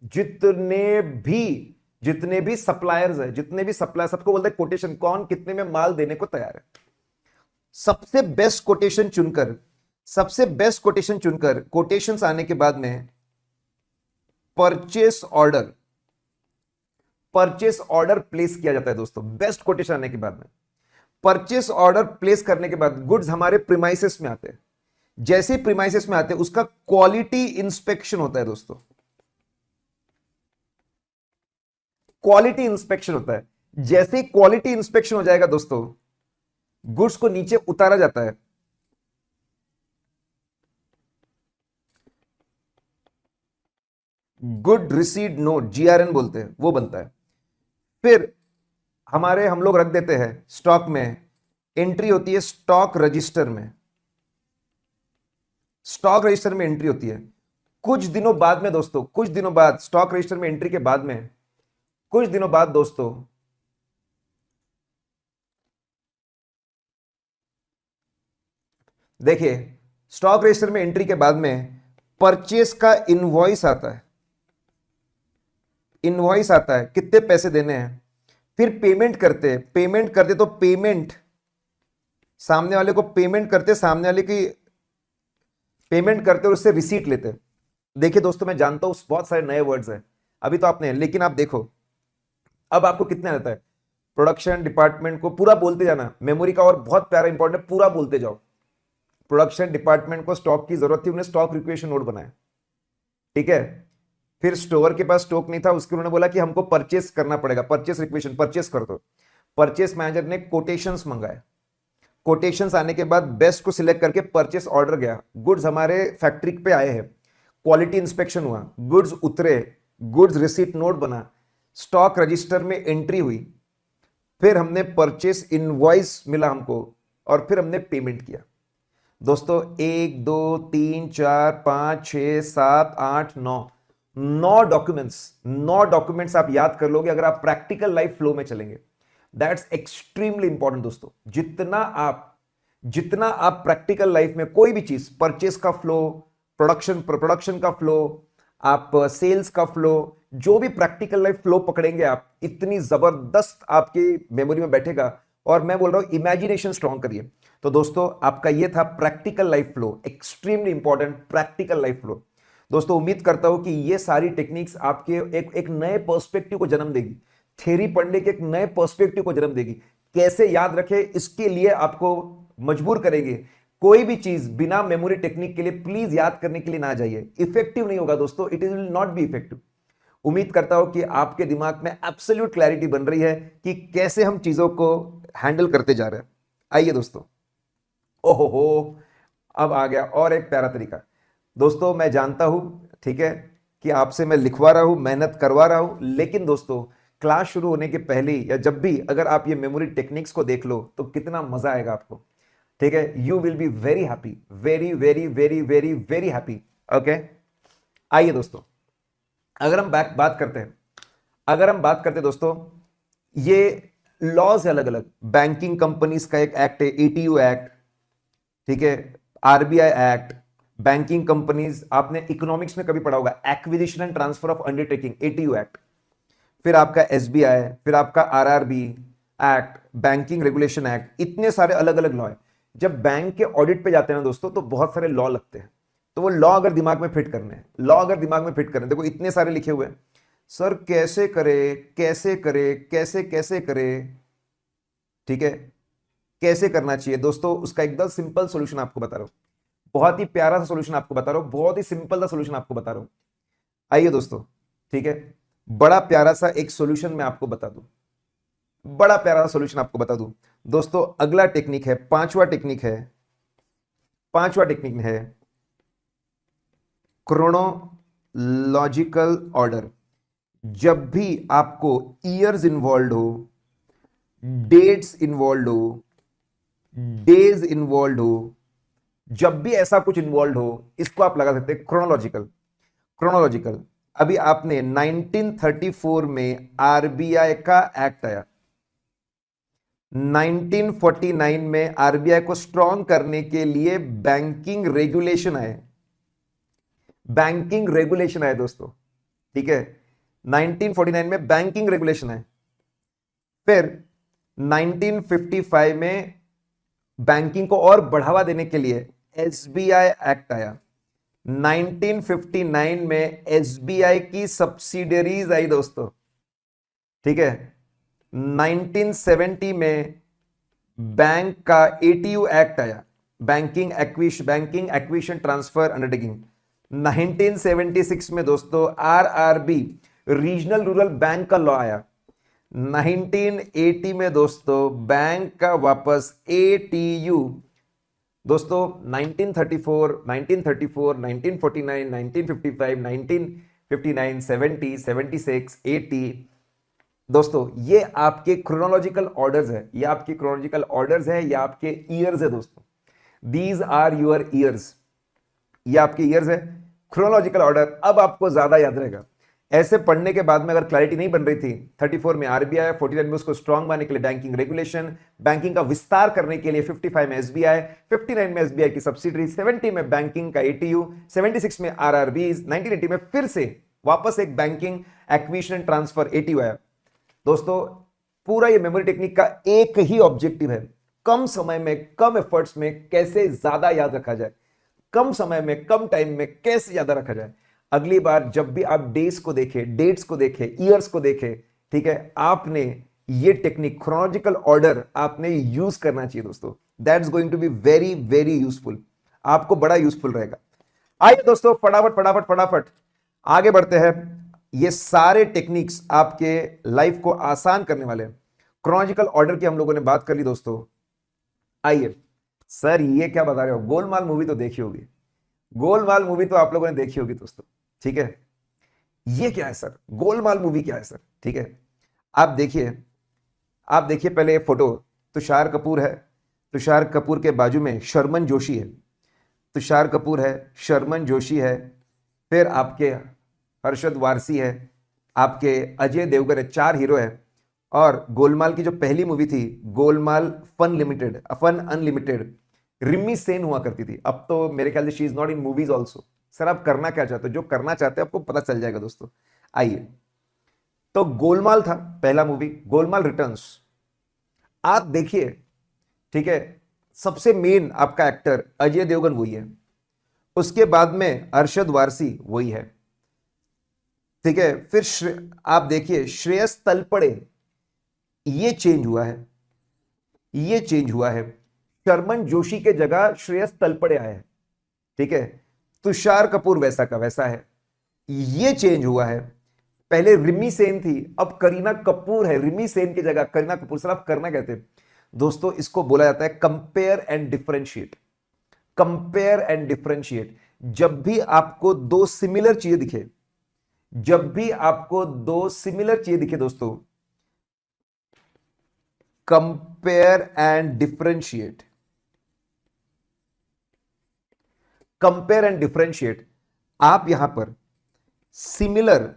जितने भी सप्लायर्स है, जितने भी सप्लायर, सबको बोलता है कोटेशन, कौन कितने में माल देने को तैयार है। सबसे बेस्ट कोटेशन चुनकर, सबसे बेस्ट कोटेशन चुनकर, कोटेशंस आने के बाद में purchase order, purchase order place किया जाता है दोस्तों। बेस्ट कोटेशन आने के बाद में परचेस ऑर्डर प्लेस करने के बाद गुड्स हमारे प्रीमाइसेस में आते हैं। जैसे प्रीमाइसेस में आते हैं उसका क्वालिटी इंस्पेक्शन होता है दोस्तों, क्वालिटी इंस्पेक्शन होता है। जैसे ही क्वालिटी इंस्पेक्शन हो जाएगा दोस्तों, गुड्स को नीचे उतारा जाता है। गुड रिसीट नोट, जीआरएन बोलते हैं, वो बनता है। फिर हम लोग रख देते हैं स्टॉक में, एंट्री होती है स्टॉक रजिस्टर में, स्टॉक रजिस्टर में एंट्री होती है। कुछ दिनों बाद में दोस्तों, कुछ दिनों बाद स्टॉक रजिस्टर में एंट्री के बाद में, कुछ दिनों बाद दोस्तों देखिए, स्टॉक रजिस्टर में एंट्री के बाद में परचेस का इनवॉइस आता है, इनवॉइस आता है कितने पैसे देने हैं। फिर पेमेंट करते, पेमेंट करते तो पेमेंट सामने वाले को पेमेंट करते, सामने वाले की पेमेंट करते और उससे रिसीट लेते। देखिए दोस्तों, मैं जानता हूं बहुत सारे नए वर्ड्स हैं, अभी तो आपने, लेकिन आप देखो अब आपको कितना रहता है। प्रोडक्शन डिपार्टमेंट को पूरा बोलते जाना, मेमोरी का और बहुत प्यारा इंपॉर्टेंट, पूरा बोलते जाओ। प्रोडक्शन डिपार्टमेंट को स्टॉक की जरूरत थी, उन्हें स्टॉक रिक्वेशन नोट बनाया, ठीक है। फिर स्टोर के पास स्टॉक नहीं था, उसके उन्होंने बोला कि हमको परचेस करना पड़ेगा, परचेस रिक्वेशन, परचेस कर दो। परचेस मैनेजर ने कोटेशंस मंगाए, कोटेशंस आने के बाद बेस्ट को सिलेक्ट करके परचेस ऑर्डर गया। गुड्स हमारे फैक्ट्री पे आए हैं, क्वालिटी इंस्पेक्शन हुआ, गुड्स उतरे, गुड्स रिसीट नोट बना, स्टॉक रजिस्टर में एंट्री हुई, फिर हमने परचेस इनवॉइस मिला हमको, और फिर हमने पेमेंट किया। दोस्तों 1 2 3 4 5 6 7 8 9 9 डॉक्यूमेंट्स, 9 डॉक्यूमेंट्स आप याद कर लोगे अगर आप प्रैक्टिकल लाइफ फ्लो में चलेंगे। दैट्स एक्सट्रीमली इंपॉर्टेंट दोस्तों। जितना आप प्रैक्टिकल लाइफ में कोई भी चीज, परचेस का फ्लो, प्रोडक्शन का फ्लो, आप सेल्स का फ्लो, जो भी प्रैक्टिकल लाइफ फ्लो पकड़ेंगे आप, इतनी जबरदस्त आपकी मेमोरी में बैठेगा। और मैं बोल रहा हूं इमेजिनेशन स्ट्रॉन्ग करिए। तो दोस्तों आपका ये था practical life flow, extremely important practical life flow. दोस्तों उम्मीद करता हूं कि ये सारी टेक्निक्स आपके एक नए पर्सपेक्टिव को जन्म देगी, थ्योरी पढ़ने के एक नए पर्सपेक्टिव को जन्म देगी। कैसे याद रखे इसके लिए आपको मजबूर करेंगे। कोई भी चीज बिना मेमोरी टेक्निक के लिए प्लीज याद करने के लिए ना जाइए, इफेक्टिव नहीं होगा दोस्तों, it will not be effective. उम्मीद करता हूं कि आपके दिमाग में एब्सोल्यूट क्लैरिटी बन रही है कि कैसे हम चीजों को हैंडल करते जा रहे हैं। आइए दोस्तों, ओहो हो, अब आ गया और एक प्यारा तरीका। दोस्तों मैं जानता हूं, ठीक है, कि आपसे मैं लिखवा रहा हूं, मेहनत करवा रहा हूं, लेकिन दोस्तों क्लास शुरू होने के पहले या जब भी अगर आप ये मेमोरी टेक्निक्स को देख लो तो कितना मजा आएगा आपको, ठीक है। You will be very happy, very very very very very happy, okay. आइए दोस्तों, अगर हम बात करते हैं, दोस्तों, ये लॉज है अलग अलग। बैंकिंग कंपनीज का एक एक्ट है, एटीयू एक्ट, ठीक है, आरबीआई एक्ट। बैंकिंग कंपनीज आपने इकोनॉमिक्स में कभी पढ़ा होगा, acquisition and transfer of undertaking, ATU act. फिर आपका एसबीआई, फिर आपका RRB act, banking regulation act, इतने सारे अलग अलग लॉ है। जब बैंक के ऑडिट पे जाते हैं ना दोस्तों, तो बहुत सारे लॉ लगते हैं। तो वो लॉ अगर दिमाग में फिट करने हैं, देखो इतने सारे लिखे हुए हैं, सर कैसे करे, कैसे करे, कैसे कैसे करे, ठीक है, कैसे करना चाहिए दोस्तों, उसका एकदम सिंपल सॉल्यूशन आपको बता रहा हूं, बहुत ही प्यारा सा सॉल्यूशन आपको बता रहा हूं, बहुत ही सिंपल सा सॉल्यूशन आपको बता रहा हूं। आइए दोस्तों, ठीक है, बड़ा प्यारा सा एक सॉल्यूशन मैं आपको बता दूं, बड़ा प्यारा सा सॉल्यूशन आपको बता दूं। दोस्तों अगला टेक्निक है, पांचवा टेक्निक है क्रोनोलॉजिकल ऑर्डर। जब भी आपको ईयर्स इन्वॉल्व हो, डेट्स इन्वॉल्व हो, डेज इन्वॉल्व हो, जब भी ऐसा कुछ इन्वॉल्व हो, इसको आप लगा सकते हैं क्रोनोलॉजिकल। क्रोनोलॉजिकल, अभी आपने 1934 में आरबीआई का एक्ट आया, 1949 में आरबीआई को स्ट्रॉन्ग करने के लिए बैंकिंग रेगुलेशन आए, बैंकिंग रेगुलेशन आए दोस्तों, ठीक है, 1949 में बैंकिंग रेगुलेशन आए। फिर 1955 में बैंकिंग को और बढ़ावा देने के लिए एसबीआई एक्ट आया, 1959 में एसबीआई की सब्सिडरीज आई दोस्तों, ठीक है, 1970 में बैंक का एटीयू एक्ट आया, बैंकिंग एक्विजिशन ट्रांसफर अंडरटेकिंग। 1976 में दोस्तों आरआरबी, रीजनल रूरल बैंक का लॉ आया। 1980 में दोस्तों बैंक का वापस एटीयू। दोस्तों 1934, 1949, 1955, 1959, 70, 76, 80, दोस्तों ये आपके क्रोनोलॉजिकल ऑर्डर्स है, ये आपके क्रोनोलॉजिकल ऑर्डर्स है, ये आपके ईयर्स है दोस्तों, दीज आर योर ईयर्स, ये आपके ईयर्स है, क्रोनोलॉजिकल ऑर्डर। अब आपको ज्यादा याद रहेगा, ऐसे पढ़ने के बाद में अगर क्लैरिटी नहीं बन रही थी, 34 में आरबीआई, 49 में उसको स्ट्रॉन्ग बनाने के लिए बैंकिंग रेगुलेशन, बैंकिंग का विस्तार करने के लिए 55 में एसबीआई, 59 में एसबीआई की सब्सिडरी, 70 में बैंकिंग का एटीयू, 76 में आरआरबी, 1980 में फिर से वापस एक बैंकिंग एक्विजिशन ट्रांसफर एटीयू आया। दोस्तों पूरा ये मेमोरी टेक्निक का एक ही ऑब्जेक्टिव है, कम समय में कम एफर्ट्स में कैसे ज्यादा याद रखा जाए, कम समय में कम टाइम में कैसे ज्यादा रखा जाए। अगली बार जब भी आप डेज को देखें, डेट्स को देखें, ईयर्स को देखें, ठीक है, आपने ये टेक्निक क्रोनोलॉजिकल ऑर्डर आपने यूज करना चाहिए दोस्तों, that's going to be very very useful, आपको बड़ा यूजफुल रहेगा। आइए दोस्तों फटाफट फटाफट फटाफट आगे बढ़ते हैं, ये सारे टेक्निक्स आपके लाइफ को आसान करने वाले हैं। क्रोनोलॉजिकल ऑर्डर की हम लोगों ने बात कर ली दोस्तों। आइए सर ये क्या बता रहे हो, गोलमाल मूवी तो देखी होगी, गोलमाल मूवी तो आप लोगों ने देखी होगी दोस्तों, ठीक है, ये क्या है सर, गोलमाल मूवी क्या है सर, ठीक है, आप देखिए, आप देखिए पहले ये फोटो, तुषार कपूर है, तुषार कपूर के बाजू में शर्मन जोशी है, तुषार कपूर है, शर्मन जोशी है, फिर आपके हर्षद वारसी है, आपके अजय देवगन है, 4 हीरो है। और गोलमाल की जो पहली मूवी थी Golmaal fun limited, fun unlimited, Rimi Sen हुआ करती थी, अब तो मेरे ख्याल से she is not in movies also. Sir आप करना क्या चाहते हो, जो करना चाहते हो आपको पता चल जाएगा दोस्तों। आइए, तो गोलमाल था पहला मूवी, गोलमाल रिटर्न्स, आप देखिए, ठीक है, सबसे मेन आपका एक्टर अजय देवगन वही है, उसके बाद में अरशद वारसी वही है, ठीक है, फिर आप देखिए श्रेयस तलपड़े, ये चेंज हुआ है, ये चेंज हुआ है, शर्मन जोशी के जगह श्रेयस तलपड़े आए हैं, ठीक है, तुषार कपूर वैसा का वैसा है, ये चेंज हुआ है, पहले रिमी सेन थी अब करीना कपूर है, रिमी सेन की जगह करीना कपूर। सर आप करना कहते हैं दोस्तों, इसको बोला जाता है compare and differentiate, compare and differentiate. जब भी आपको दो सिमिलर चीजें दिखे, जब भी आपको दो सिमिलर चीजें दिखे दोस्तों, compare and differentiate, compare and differentiate. आप यहां पर सिमिलर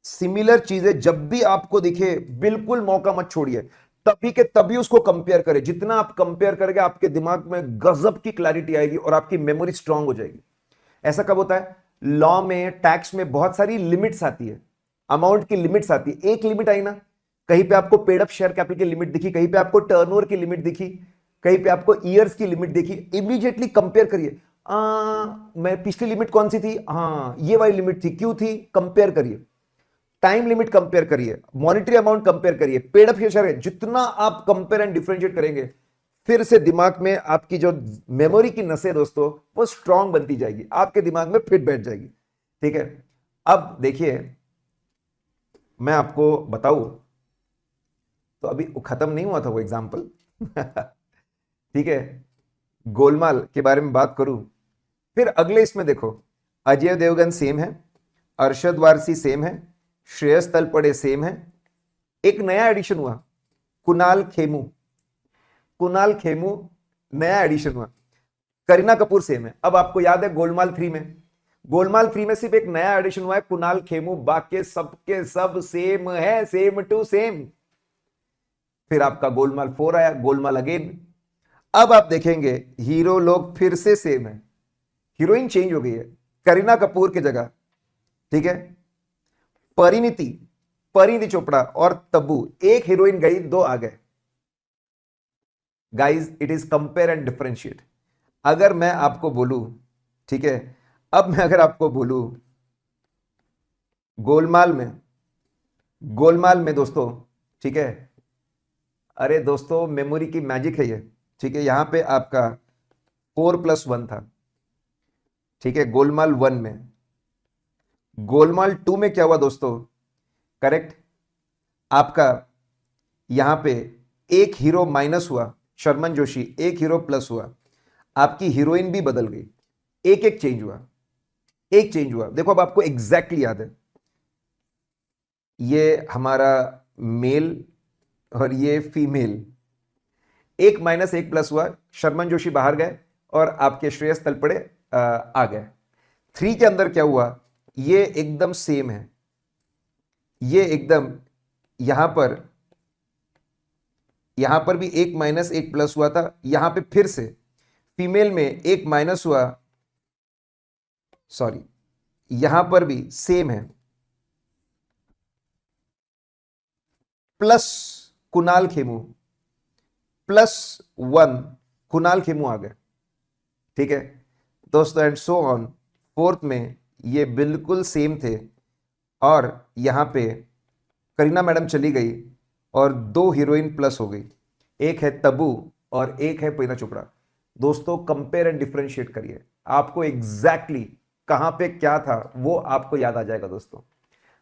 सिमिलर चीजें जब भी आपको दिखे बिल्कुल मौका मत छोड़िए, तभी के तभी उसको कंपेयर करें, जितना आप कंपेयर करेंगे आपके दिमाग में गजब की क्लैरिटी आएगी और आपकी मेमोरी स्ट्रांग हो जाएगी। ऐसा कब होता है, लॉ में, टैक्स में बहुत सारी लिमिट्स आती है, अमाउंट की लिमिट्स आती है, एक लिमिट आई ना, कहीं पे आपको पेड अप शेयर कैपिटल की लिमिट दिखी, कहीं पे आपको टर्नओवर की लिमिट दिखी, कहीं पे आपको ईयर्स की लिमिट दिखी, इमीडिएटली कंपेयर करिए, मैं पिछली लिमिट कौन सी थी, हाँ ये वाली लिमिट थी, क्यों थी, कंपेयर करिए, टाइम लिमिट कंपेयर करिए, मॉनिटरी अमाउंट कंपेयर करिए, पेड अप शेयर, जितना आप कंपेयर एंड डिफरेंशिएट करेंगे फिर से दिमाग में आपकी जो मेमोरी की नसें दोस्तों वो स्ट्रांग बनती जाएगी, आपके दिमाग में फिट बैठ जाएगी, ठीक है। अब देखिए मैं आपको बताऊं, तो अभी खत्म नहीं हुआ था वो एग्जाम्पल ठीक है, गोलमाल के बारे में बात करूं, फिर अगले इसमें देखो, अजय देवगन सेम है, अरशद वारसी सेम है, श्रेयस तलपड़े सेम है। एक नया एडिशन हुआ, कुणाल खेमू। कुणाल खेमू नया एडिशन हुआ। करीना कपूर सेम है। अब आपको याद है गोलमाल 3 में, गोलमाल 3 में सिर्फ एक नया एडिशन हुआ है कुणाल खेमू, बाकी सबके सब सेम है, सेम टू सेम। फिर आपका गोलमाल 4 आया, गोलमाल अगेन। अब आप देखेंगे हीरो लोग फिर से सेम है, हीरोइन चेंज हो गई है करीना कपूर की जगह, ठीक है। परिणीति, परिणीति चोपड़ा और तब्बू, एक हीरोइन गई, दो आ गए। Guys it is compare and differentiate. अगर मैं आपको बोलूं, ठीक है, अब मैं अगर आपको बोलूं गोलमाल में, गोलमाल में दोस्तों, ठीक है, अरे दोस्तों मेमोरी की मैजिक है ये, ठीक है। यहां पे आपका 4+1 था, ठीक है, गोलमाल 1 में। गोलमाल 2 में क्या हुआ दोस्तों, करेक्ट, आपका यहां पे एक हीरो माइनस हुआ, शर्मन जोशी, एक हीरो प्लस हुआ, आपकी हीरोइन भी बदल गई, एक एक चेंज हुआ, एक चेंज हुआ। देखो अब आपको एग्जैक्टली याद है, ये हमारा मेल और ये फीमेल, एक माइनस एक प्लस हुआ, शर्मन जोशी बाहर गए और आपके श्रेयस तलपड़े आ गए। 3 के अंदर क्या हुआ, ये एकदम सेम है, ये एकदम यहां पर भी एक माइनस एक प्लस हुआ था, यहां पे फिर से फीमेल में एक माइनस हुआ, सॉरी, यहां पर भी सेम है, प्लस कुणाल खेमू, +1 कुणाल खेमू आ गए, ठीक है दोस्तों, एंड सो ऑन। 4th में ये बिल्कुल सेम थे और यहां पे करीना मैडम चली गई और 2 हीरोइन प्लस हो गई, एक है तब्बू और एक है परिणीति चोपड़ा। दोस्तों कंपेयर एंड डिफरेंशिएट करिए, आपको एग्जैक्टली कहां पे क्या था वो आपको याद आ जाएगा दोस्तों।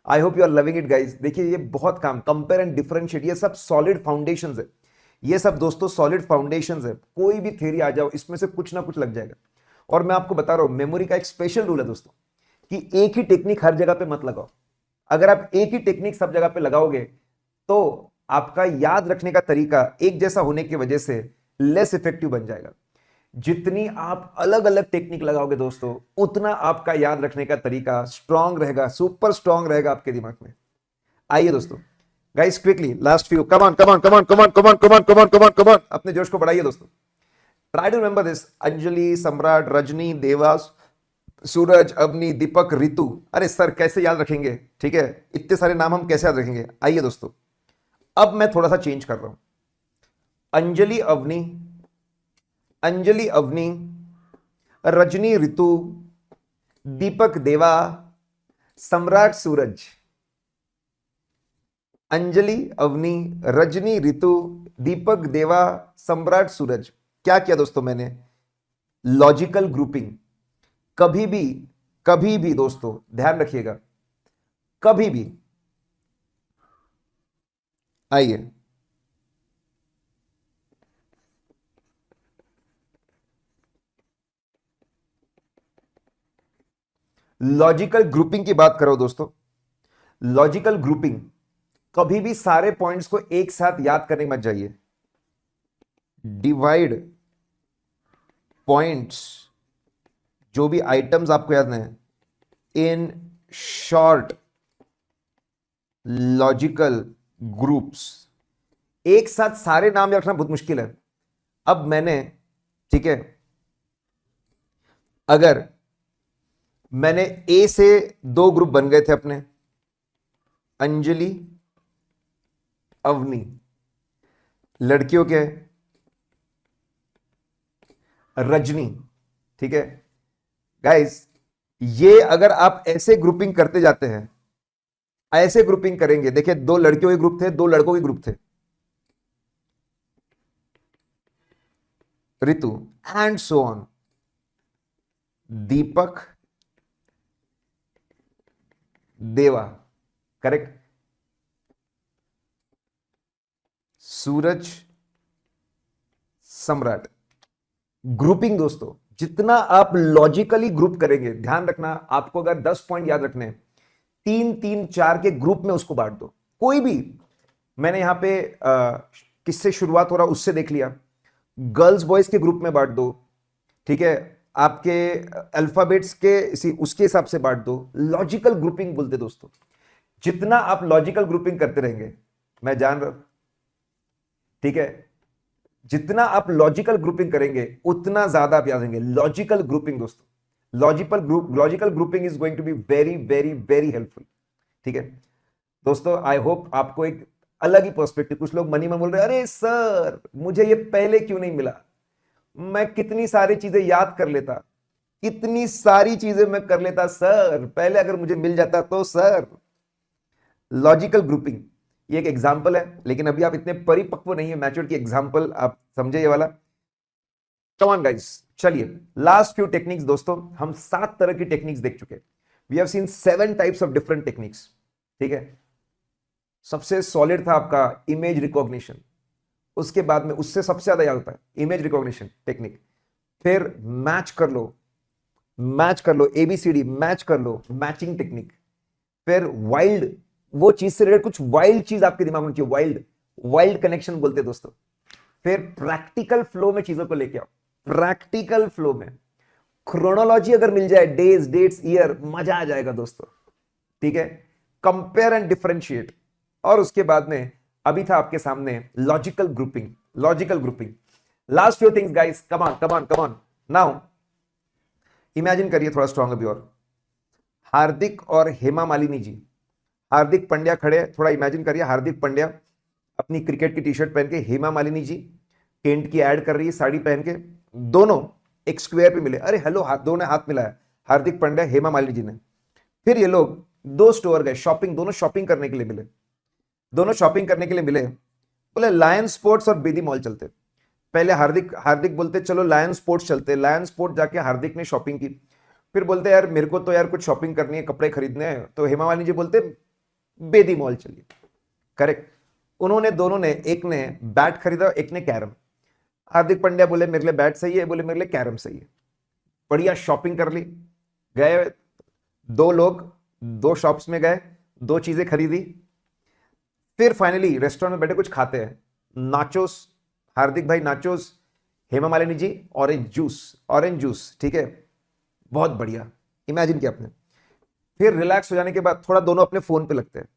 I hope you are loving it guys. देखिए ये बहुत काम, कंपेयर एंड डिफरेंशिएट, ये सब सॉलिड फाउंडेशंस है, ये सब दोस्तों सॉलिड फाउंडेशंस है। कोई भी थ्योरी आ जाओ इसमें से कुछ ना कुछ लग जाएगा। और मैं आपको बता रहा हूं मेमोरी का एक स्पेशल रूल है दोस्तों, कि एक ही टेक्निक हर जगह पे मत लगाओ। अगर आप एक ही टेक्निक सब जगह पे लगाओगे तो आपका याद रखने का तरीका एक जैसा होने की वजह से लेस इफेक्टिव बन जाएगा। जितनी आप अलग अलग टेक्निक लगाओगे दोस्तों, उतना आपका याद रखने का तरीका स्ट्रांग रहेगा, सुपर स्ट्रांग रहेगा आपके दिमाग में। आइए दोस्तों, guys quickly last few, come on come on come on come on come on come on come on come on come on, अपने जोश को बढ़ाइए दोस्तों। Try to remember this, Anjali, Samrat, Rajni, Dewas, सूरज, अवनी, दीपक, रितु। अरे सर कैसे याद रखेंगे, ठीक है, इतने सारे नाम हम कैसे याद रखेंगे। आइए दोस्तों, अब मैं थोड़ा सा चेंज कर रहा हूं। अंजलि अवनी, अंजलि अवनी, रजनी रितु, दीपक देवा, सम्राट सूरज। अंजलि अवनी, रजनी रितु, दीपक देवा, सम्राट सूरज। क्या किया दोस्तों मैंने, लॉजिकल ग्रुपिंग। कभी भी दोस्तों ध्यान रखिएगा, कभी भी, आइए लॉजिकल ग्रुपिंग की बात करो दोस्तों। लॉजिकल ग्रुपिंग, कभी भी सारे पॉइंट्स को एक साथ याद करने मत जाइए। डिवाइड पॉइंट्स, जो भी आइटम्स आपको याद है, इन शॉर्ट लॉजिकल ग्रुप्स। एक साथ सारे नाम रखना बहुत मुश्किल है। अब मैंने, ठीक है, अगर मैंने ए से 2 ग्रुप बन गए थे अपने, अंजलि, अवनी, लड़कियों के रजनी, ठीक है गाइस। ये अगर आप ऐसे ग्रुपिंग करते जाते हैं, ऐसे ग्रुपिंग करेंगे, देखिए 2 लड़कियों के ग्रुप थे, 2 लड़कों के ग्रुप थे, रितु, एंड सो ऑन, दीपक, देवा, करेक्ट, सूरज, सम्राट। ग्रुपिंग दोस्तों, जितना आप लॉजिकली ग्रुप करेंगे, ध्यान रखना, आपको अगर 10 पॉइंट याद रखने हैं, तीन तीन चार के ग्रुप में उसको बांट दो, कोई भी। मैंने यहां पे किससे शुरुआत हो रहा उससे देख लिया, गर्ल्स बॉयज के ग्रुप में बांट दो, ठीक है, आपके अल्फाबेट्स के उसके हिसाब से बांट दो। लॉजिकल ग्रुपिंग बोलते दोस्तों। जितना आप लॉजिकल ग्रुपिंग करते रहेंगे, मैं जान रहा हूं, ठीक है, जितना आप लॉजिकल ग्रुपिंग करेंगे उतना ज्यादा आप याद रहेंगे। लॉजिकल ग्रुपिंग दोस्तों, logical grouping is going to be very very very helpful, ठीक है दोस्तों। आई होप आपको एक अलग ही पर्सपेक्टिव। कुछ लोग मनी में बोल रहे हैं, अरे सर मुझे ये पहले क्यों नहीं मिला, मैं कितनी सारी चीजें याद कर लेता, कितनी सारी चीजें मैं कर लेता सर, पहले अगर मुझे मिल जाता तो सर। लॉजिकल ग्रुपिंग ये एक एग्जाम्पल है, लेकिन अभी आप इतने परिपक्व नहीं है, मैच्योर की एग्जाम्पल आप समझे ये वाला। कम ऑन गाइस, चलिए लास्ट फ्यू टेक्निक्स दोस्तों, हम 7 तरह की टेक्निक्स देख चुके। We have seen 7 types of different techniques, ठीक है। सबसे सॉलिड था आपका इमेज रिकॉग्निशन, उसके बाद में उससे सबसे ज्यादा याद होता है इमेज रिकॉग्निशन टेक्निक। फिर मैच कर लो, एबीसीडी मैच कर लो, मैचिंग टेक्निक। फिर वाइल्ड, वो चीज से रिलेटेड कुछ वाइल्ड चीज आपके दिमाग में चाहिए, वाइल्ड कनेक्शन बोलते हैं दोस्तों। फिर प्रैक्टिकल फ्लो में चीजों को लेके आओ, प्रैक्टिकल फ्लो में क्रोनोलॉजी अगर मिल जाए, डेज डेट्स ईयर, मजा आ जाएगा दोस्तों, ठीक है। कंपेयर एंड डिफरेंशिएट, और उसके बाद में अभी था आपके सामने logical grouping. Last few things guys, come on now imagine करिए थोड़ा स्ट्रॉन्ग अभी और, हार्दिक और हेमा मालिनी जी, हार्दिक पांड्या खड़े, थोड़ा इमेजिन करिए हार्दिक पांड्या अपनी क्रिकेट की टी शर्ट पहन के, हेमा मालिनी जी पेंट की ऐड कर रही है साड़ी पहन के, दोनों एक स्क्वायर पे मिले, अरे हेलो, दोनों ने हाथ मिलाया, हार्दिक पांड्या हेमा मालिनी जी ने। फिर ये लोग 2 स्टोर गए शॉपिंग, दोनों शॉपिंग करने के लिए मिले, बोले लायन स्पोर्ट्स और बेदी मॉल चलते। पहले हार्दिक बोलते चलो लायन स्पोर्ट्स चलते, लायन स्पोर्ट्स जाके हार्दिक ने शॉपिंग की। फिर बोलते यार मेरे को तो यार कुछ शॉपिंग करनी है, कपड़े खरीदने हैं, तो हेमा मालिनी जी बोलते बेदी मॉल चलिए, करेक्ट। दोनों ने, एक ने बैट खरीदा, एक ने कैरम। हार्दिक पांड्या बोले मेरे लिए बैट सही है, बोले मेरे लिए कैरम सही है। बढ़िया शॉपिंग कर ली, गए 2 लोग 2 शॉप्स में गए, 2 चीजें खरीदी। फिर फाइनली रेस्टोरेंट में बैठे कुछ खाते हैं, नाचोस, हार्दिक भाई नाचोस, हेमा मालिनी जी ऑरेंज जूस, ठीक है, बहुत बढ़िया, इमेजिन किया आपने। फिर रिलैक्स हो जाने के बाद थोड़ा दोनों अपने फोन पे लगते हैं,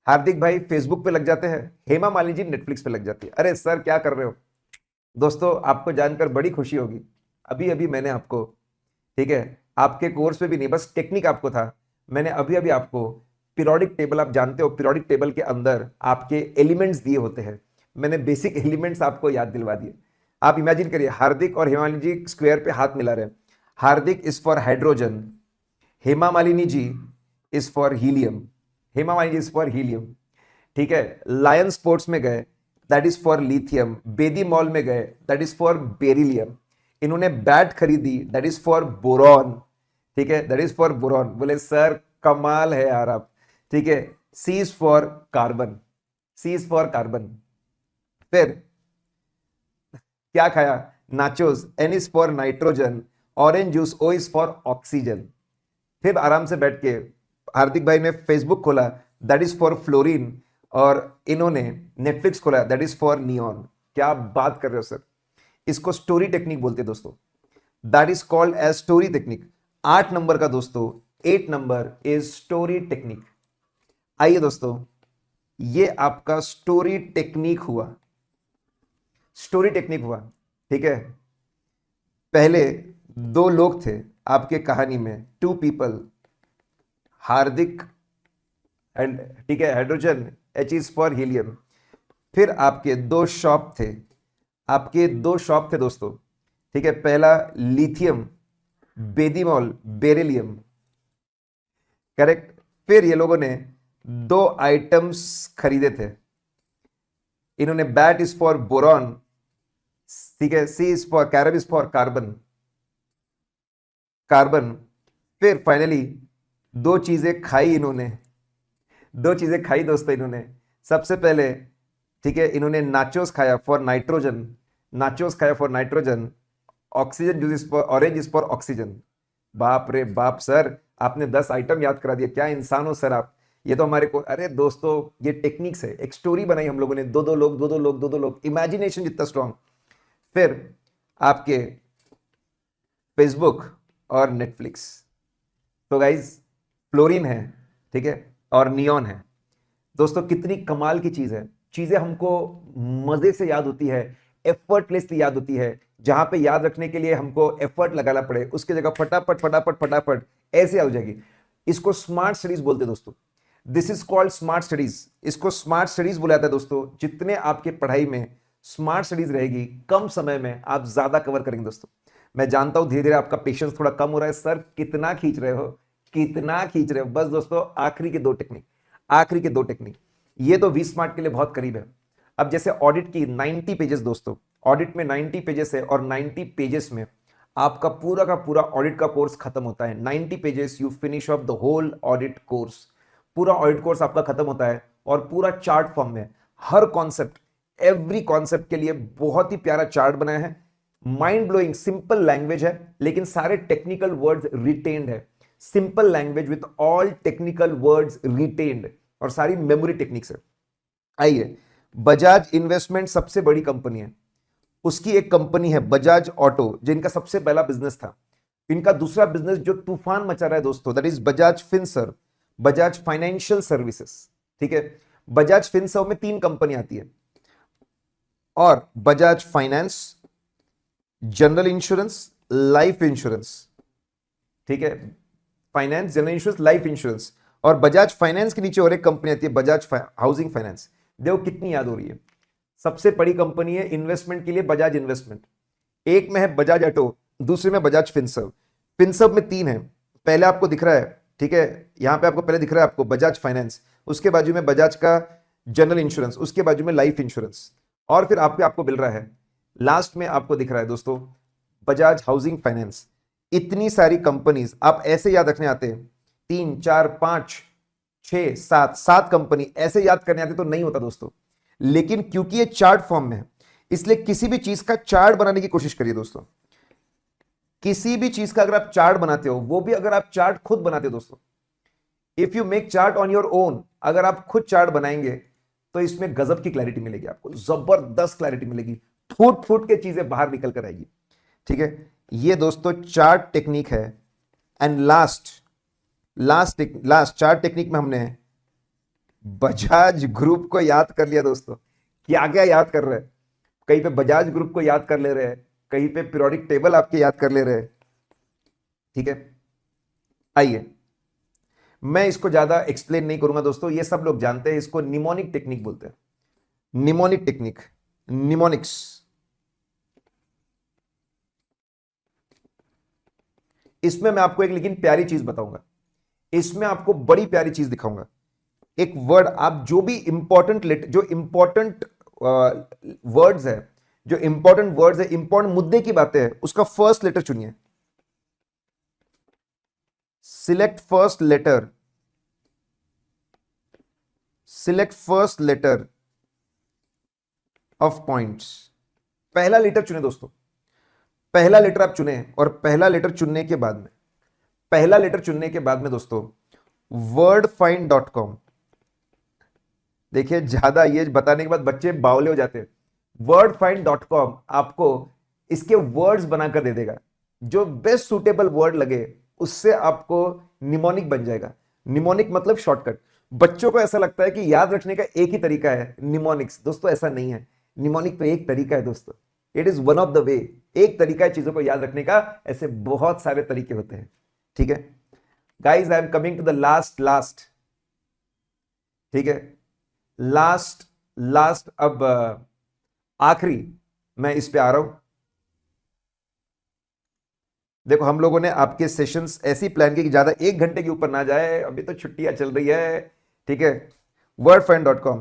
हार्दिक भाई फेसबुक पे लग जाते हैं, हेमा मालिनी जी नेटफ्लिक्स पे लग जाती है। अरे सर क्या कर रहे हो दोस्तों, आपको जानकर बड़ी खुशी होगी, अभी अभी मैंने आपको, ठीक है, आपके कोर्स पे भी नहीं, बस टेक्निक आपको था, मैंने अभी अभी आपको पीरियोडिक टेबल, आप जानते हो पीरियोडिक टेबल के अंदर आपके एलिमेंट्स दिए होते हैं, मैंने बेसिक एलिमेंट्स आपको याद दिलवा दिए। आप इमेजिन करिए हार्दिक और हेमा मालिनी जी स्क्वायर पे हाथ मिला रहे हैं, Hardik is for hydrogen, Hema Malini ji is for helium, ठीक है। लायन स्पोर्ट्स में गए, that is for lithium, Bedi mall में गए, दैट इज फॉर बेरिलियम। इन्होंने बैट खरीदी, दैट इज फॉर बोरॉन, ठीक है, दैट इज फॉर बोरॉन। बोले सर कमाल है यार आप, ठीक है। सी इज फॉर कार्बन, फिर क्या खाया, nachos, N is for nitrogen, orange juice, O is for oxygen. फिर आराम से बैठ के हार्दिक भाई ने फेसबुक खोला, दैट इज फॉर फ्लोरीन, और इन्होंने नेटफ्लिक्स खोला, दैट इज फॉर नियॉन। क्या बात कर रहे हो सर, इसको स्टोरी टेक्निक बोलते हैं दोस्तों, that is called as story technique. 8 number का दोस्तों, 8 नंबर इज स्टोरी टेक्निक। आइए दोस्तों, ये आपका स्टोरी टेक्निक हुआ, ठीक है। पहले 2 लोग थे आपके कहानी में, 2 पीपल, हार्दिक एंड, ठीक है, hydrogen, H is for helium. फिर आपके 2 शॉप थे दोस्तों, ठीक है, पहला लिथियम, बेदीमॉल, बेरिलियम, करेक्ट। फिर ये लोगों ने 2 आइटम्स खरीदे थे, इन्होंने बैट इज फॉर बोरॉन, ठीक है, C is for carrom is for carbon. फिर फाइनली 2 चीजें खाई दोस्तों इन्होंने। सबसे पहले, ठीक है, इन्होंने नाचोस खाया for nitrogen, oxygen juice is for, orange is for oxygen. बाप रे बाप सर, आपने 10 आइटम याद करा दिया, क्या इंसान हो सर आप। ये तो हमारे को, अरे दोस्तों ये टेक्निक्स है, एक स्टोरी बनाई हम लोगों ने, दो दो लोग, दो दो लोग, दो दो लोग, इमेजिनेशन जितना स्ट्रांग। फिर आपके फेसबुक और नेटफ्लिक्स। तो गाइज फ्लोरीन है, ठीक है, और नियॉन है। दोस्तों कितनी कमाल की चीज है, चीजें हमको मजे से याद होती है, एफर्टलेसली याद होती है। जहां पे याद रखने के लिए हमको एफर्ट लगाना पड़े, उसकी जगह फटाफट फटाफट फटाफट ऐसे याद हो जाएगी। इसको स्मार्ट स्टडीज बोलते हैं दोस्तों। This is called smart studies. इसको स्मार्ट स्टडीज बोला जाता है दोस्तों। जितने आपके पढ़ाई में स्मार्ट स्टडीज रहेगी, कम समय में आप ज्यादा कवर करेंगे दोस्तों। मैं जानता हूं धीरे धीरे आपका पेशेंस थोड़ा कम हो रहा है, सर कितना खींच रहे हो, कितना खींच रहे हो। बस दोस्तों आखिरी के दो टेक्निक, आखिरी के दो टेक्निक, ये तो वी स्मार्ट के लिए बहुत करीब है। अब जैसे ऑडिट की 90 पेजेस दोस्तों, ऑडिट में 90 पेजेस है और 90 पेजेस में आपका पूरा का पूरा ऑडिट का कोर्स खत्म होता है। 90 pages you finish off the whole audit course. पूरा ऑडिट कोर्स आपका खत्म होता है और पूरा चार्ट फॉर्म में हर कॉन्सेप्ट, एवरी कॉन्सेप्ट के लिए बहुत ही प्यारा चार्ट बनाया है। माइंड ब्लोइंग सिंपल लैंग्वेज है, लेकिन सारे टेक्निकल वर्ड्स रिटेन्ड है। Simple language with all technical words retained, और सारी मेमोरी टेक्निक्स है। आइए, बजाज इन्वेस्टमेंट सबसे बड़ी कंपनी है, उसकी एक कंपनी है बजाज ऑटो, जिनका सबसे पहला बिजनेस था। इनका दूसरा बिजनेस जो तूफान मचा रहा है दोस्तों, that is Bajaj Finserv, Bajaj financial services. ठीक है, बजाज फिनसर्व में 3 कंपनी आती है, और Bajaj finance, general insurance, life insurance. ठीक है, finance, general insurance, life insurance. और बजाज फाइनेंस के नीचे और एक कंपनी आती है बजाज हाउसिंग फाइनेंस। देखो कितनी याद हो रही है। सबसे बड़ी कंपनी है इन्वेस्टमेंट के लिए बजाज इन्वेस्टमेंट, एक में है बजाज ऑटो, दूसरे में बजाज फिनसर्व। फिनसर्व में 3 है, पहले आपको दिख रहा है, ठीक है, यहां पे आपको पहले दिख रहा है आपको बजाज फाइनेंस, उसके बाजू में बजाज का जनरल इंश्योरेंस, उसके बाजू में लाइफ इंश्योरेंस, और फिर आपको मिल रहा है लास्ट में आपको दिख रहा है दोस्तों बजाज हाउसिंग फाइनेंस। इतनी सारी कंपनीज आप ऐसे याद रखने आते हैं, 3 4 5 6 7 कंपनी ऐसे याद करने आते तो नहीं होता दोस्तों। लेकिन क्योंकि ये चार्ट फॉर्म में है, इसलिए किसी भी चीज का चार्ट बनाने की कोशिश करिए दोस्तों। किसी भी चीज का अगर आप चार्ट बनाते हो, वो भी अगर आप चार्ट खुद बनाते हो दोस्तों, if you make chart on your own, अगर आप खुद चार्ट बनाएंगे तो इसमें गजब की क्लैरिटी मिलेगी आपको, जबरदस्त क्लैरिटी मिलेगी, फुट फुट के चीजें बाहर निकल कर आएगी। ठीक है, ये दोस्तों चार्ट टेक्निक है। एंड लास्ट चार्ट टेक्निक में हमने बजाज ग्रुप को याद कर लिया दोस्तों। क्या क्या याद कर रहे हैं, कहीं पे बजाज ग्रुप को याद कर ले रहे हैं, कहीं पे पीरियोडिक टेबल आपके याद कर ले रहे हैं। ठीक है, आइए, मैं इसको ज्यादा एक्सप्लेन नहीं करूंगा दोस्तों, ये सब लोग जानते हैं, इसको निमोनिक टेक्निक बोलते हैं। Mnemonic technique, mnemonics. इसमें मैं आपको एक लेकिन प्यारी चीज बताऊंगा, इसमें आपको बड़ी प्यारी चीज दिखाऊंगा। एक वर्ड, आप जो भी इंपॉर्टेंट वर्ड्स है, जो इंपॉर्टेंट वर्ड्स है, इंपॉर्टेंट मुद्दे की बातें हैं, उसका फर्स्ट लेटर चुनिए। Select first letter, select first letter of points. पहला लेटर चुने दोस्तों, पहला लेटर आप चुने, और पहला लेटर चुनने के बाद में, पहला लेटर चुनने के बाद में दोस्तों wordfind.com, देखिए ज्यादा ये बताने के बाद बच्चे बावले हो जाते हैं। wordfind.com आपको इसके वर्ड्स बनाकर दे देगा, जो बेस्ट सुटेबल वर्ड लगे उससे आपको निमोनिक बन जाएगा। निमोनिक मतलब शॉर्टकट। बच्चों को ऐसा लगता है कि याद रखने का एक ही तरीका है निमोनिक्स, दोस्तों ऐसा नहीं है। निमोनिक पे एक तरीका है दोस्तों, it is one of the way. एक तरीका है चीजों को याद रखने का, ऐसे बहुत सारे तरीके होते हैं। ठीक है guys, I am coming to the last. ठीक है, लास्ट अब आखिरी मैं इस पे आ रहा हूं। देखो हम लोगों ने आपके सेशंस ऐसी प्लान किए कि ज्यादा 1 घंटे के ऊपर ना जाए, अभी तो छुट्टियां चल रही है। ठीक है, wordfind.com।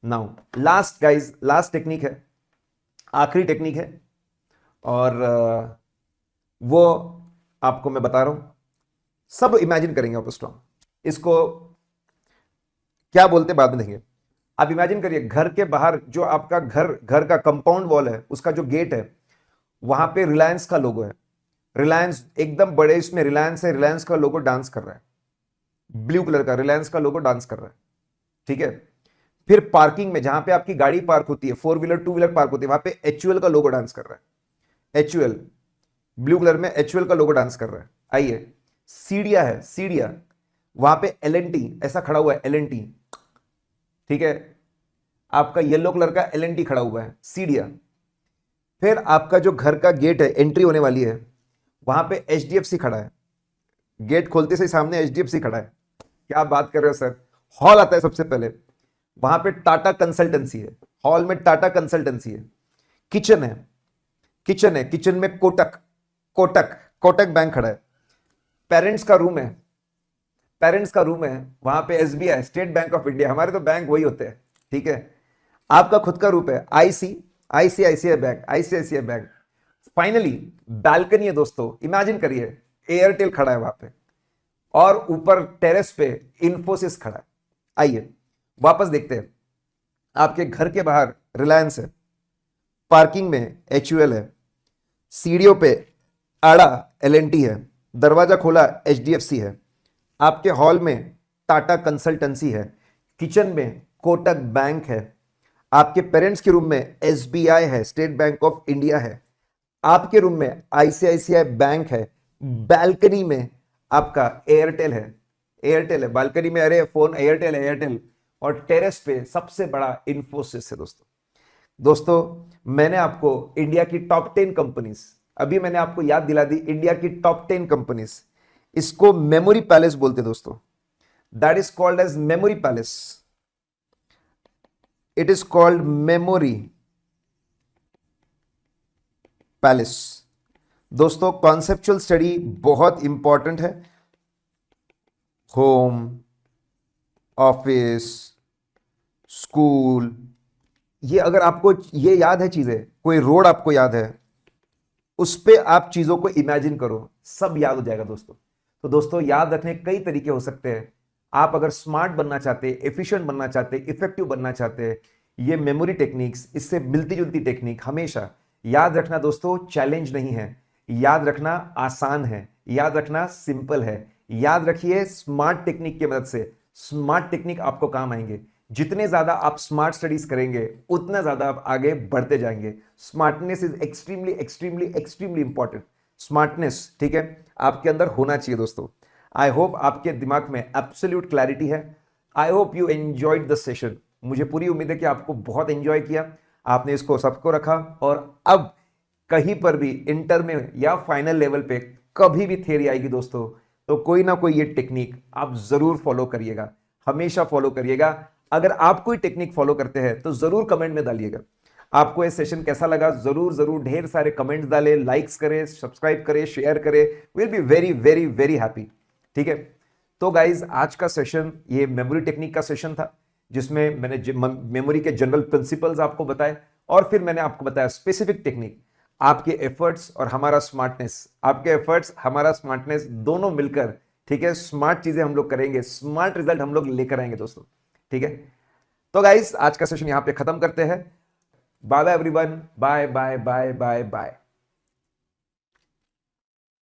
Now last guys, last technique है, आखिरी टेक्निक है, और वो आपको मैं बता रहा हूं। सब इमेजिन करेंगे आप स्ट्रॉन्ग, इसको क्या बोलते बाद में देखेंगे। आप इमेजिन करिए घर के बाहर जो आपका घर का कंपाउंड वॉल है, उसका जो गेट है, वहां पे रिलायंस का लोगो है। रिलायंस एकदम बड़े इसमें रिलायंस है, रिलायंस का लोगो डांस कर रहा है, ब्लू कलर का रिलायंस का लोगो डांस कर रहा है। ठीक है, फिर पार्किंग में जहां पे आपकी गाड़ी पार्क होती है, 4 व्हीलर 2 व्हीलर पार्क होती है, वहां पे एचयूएल का लोगो डांस कर रहा है। एचयूएल ब्लू कलर में एचयूएल का लोगो डांस कर रहा है। आइए, सीढ़ियां है, सीढ़ियां, वहां पे एलएनटी ऐसा खड़ा हुआ है, एलएनटी। ठीक है, आपका येलो कलर का एलएनटी खड़ा हुआ है, सीढ़ियां। फिर आपका जो घर का गेट है, एंट्री होने वाली है, वहां पे एचडीएफसी खड़ा है, गेट खोलते से सामने एचडीएफसी खड़ा है। क्या बात कर रहे हो सर। हॉल आता है सबसे पहले, वहां पे टाटा कंसल्टेंसी है, हॉल में टाटा कंसल्टेंसी है। किचन है, किचन है, किचन में कोटक कोटक कोटक बैंक खड़ा है। पेरेंट्स का रूम है, पेरेंट्स का रूम है, वहां पे SBI, state bank of India, हमारे तो बैंक वही होते हैं। ठीक है, आपका खुद का रूप है, ICICI bank, ICICI bank. Finally balcony है दोस्तों, इमेजिन करिए, एयरटेल खड़ा है वहां पे, और ऊपर टेरेस पे इंफोसिस खड़ा है। आइए वापस देखते हैं, आपके घर के बाहर रिलायंस है, पार्किंग में एचयूएल है, सीढ़ियों पे आड़ा एलएनटी है, दरवाजा खोला एचडीएफसी है, आपके हॉल में टाटा कंसल्टेंसी है, किचन में कोटक बैंक है, आपके पेरेंट्स के रूम में एसबीआई है, स्टेट बैंक ऑफ इंडिया है, आपके रूम में आईसीआईसीआई बैंक है, बालकनी में आपका एयरटेल है, एयरटेल है बालकनी में, अरे फोन एयरटेल है, एयरटेल, और टेरेस पे सबसे बड़ा इंफोसिस है। दोस्तों मैंने आपको इंडिया की टॉप 10 कंपनीज, अभी मैंने आपको याद दिला दी, इंडिया की टॉप 10 कंपनीज, इसको मेमोरी पैलेस बोलते दोस्तों, that is called as memory palace, it is called memory palace. दोस्तों कॉन्सेप्चुअल स्टडी बहुत इंपॉर्टेंट है, होम, ऑफिस, स्कूल, ये अगर आपको ये याद है चीजें, कोई रोड आपको याद है, उस पे आप चीजों को इमेजिन करो, सब याद हो जाएगा दोस्तों। तो दोस्तों याद रखने कई तरीके हो सकते हैं। आप अगर स्मार्ट बनना चाहते, एफिशिएंट बनना चाहते, इफेक्टिव बनना चाहते, ये मेमोरी टेक्निक्स, इससे मिलती जुलती टेक्निक हमेशा याद रखना दोस्तों, चैलेंज नहीं है, याद रखना आसान है, याद रखना सिंपल है। याद रखिए, स्मार्ट टेक्निक की मदद से, स्मार्ट टेक्निक आपको काम आएंगे। जितने ज्यादा आप स्मार्ट स्टडीज करेंगे, उतना ज्यादा आप आगे बढ़ते जाएंगे। Smartness is extremely extremely extremely important. Smartness, ठीक है, आपके अंदर होना चाहिए दोस्तों। आई होप आपके दिमाग में एब्सोल्यूट क्लैरिटी है। आई hope you enjoyed the session. मुझे पूरी उम्मीद है कि आपको बहुत एंजॉय किया, आपने इसको सबको रखा, और अब कहीं पर भी इंटर में या फाइनल लेवल पे कभी भी थ्योरी आएगी दोस्तों, तो कोई ना कोई ये टेक्निक आप जरूर फॉलो करिएगा, हमेशा फॉलो करिएगा। अगर आप कोई टेक्निक फॉलो करते हैं तो जरूर कमेंट में डालिएगा। आपको ये सेशन कैसा लगा, जरूर जरूर ढेर सारे कमेंट्स डालें, लाइक्स करें, सब्सक्राइब करें, शेयर करें, will be very very very happy. ठीक है, तो गाइज आज का सेशन ये मेमोरी टेक्निक का सेशन था, जिसमें मैंने मेमोरी के जनरल प्रिंसिपल्स आपको बताए, और फिर मैंने आपको बताया स्पेसिफिक टेक्निक। आपके एफर्ट्स और हमारा स्मार्टनेस, आपके एफर्ट्स हमारा स्मार्टनेस दोनों मिलकर, ठीक है, स्मार्ट चीजें हम लोग करेंगे, स्मार्ट रिजल्ट हम लोग लेकर आएंगे दोस्तों। ठीक है, तो गाइस आज का सेशन यहां पे खत्म करते हैं। Bye bye everyone, bye bye bye bye bye.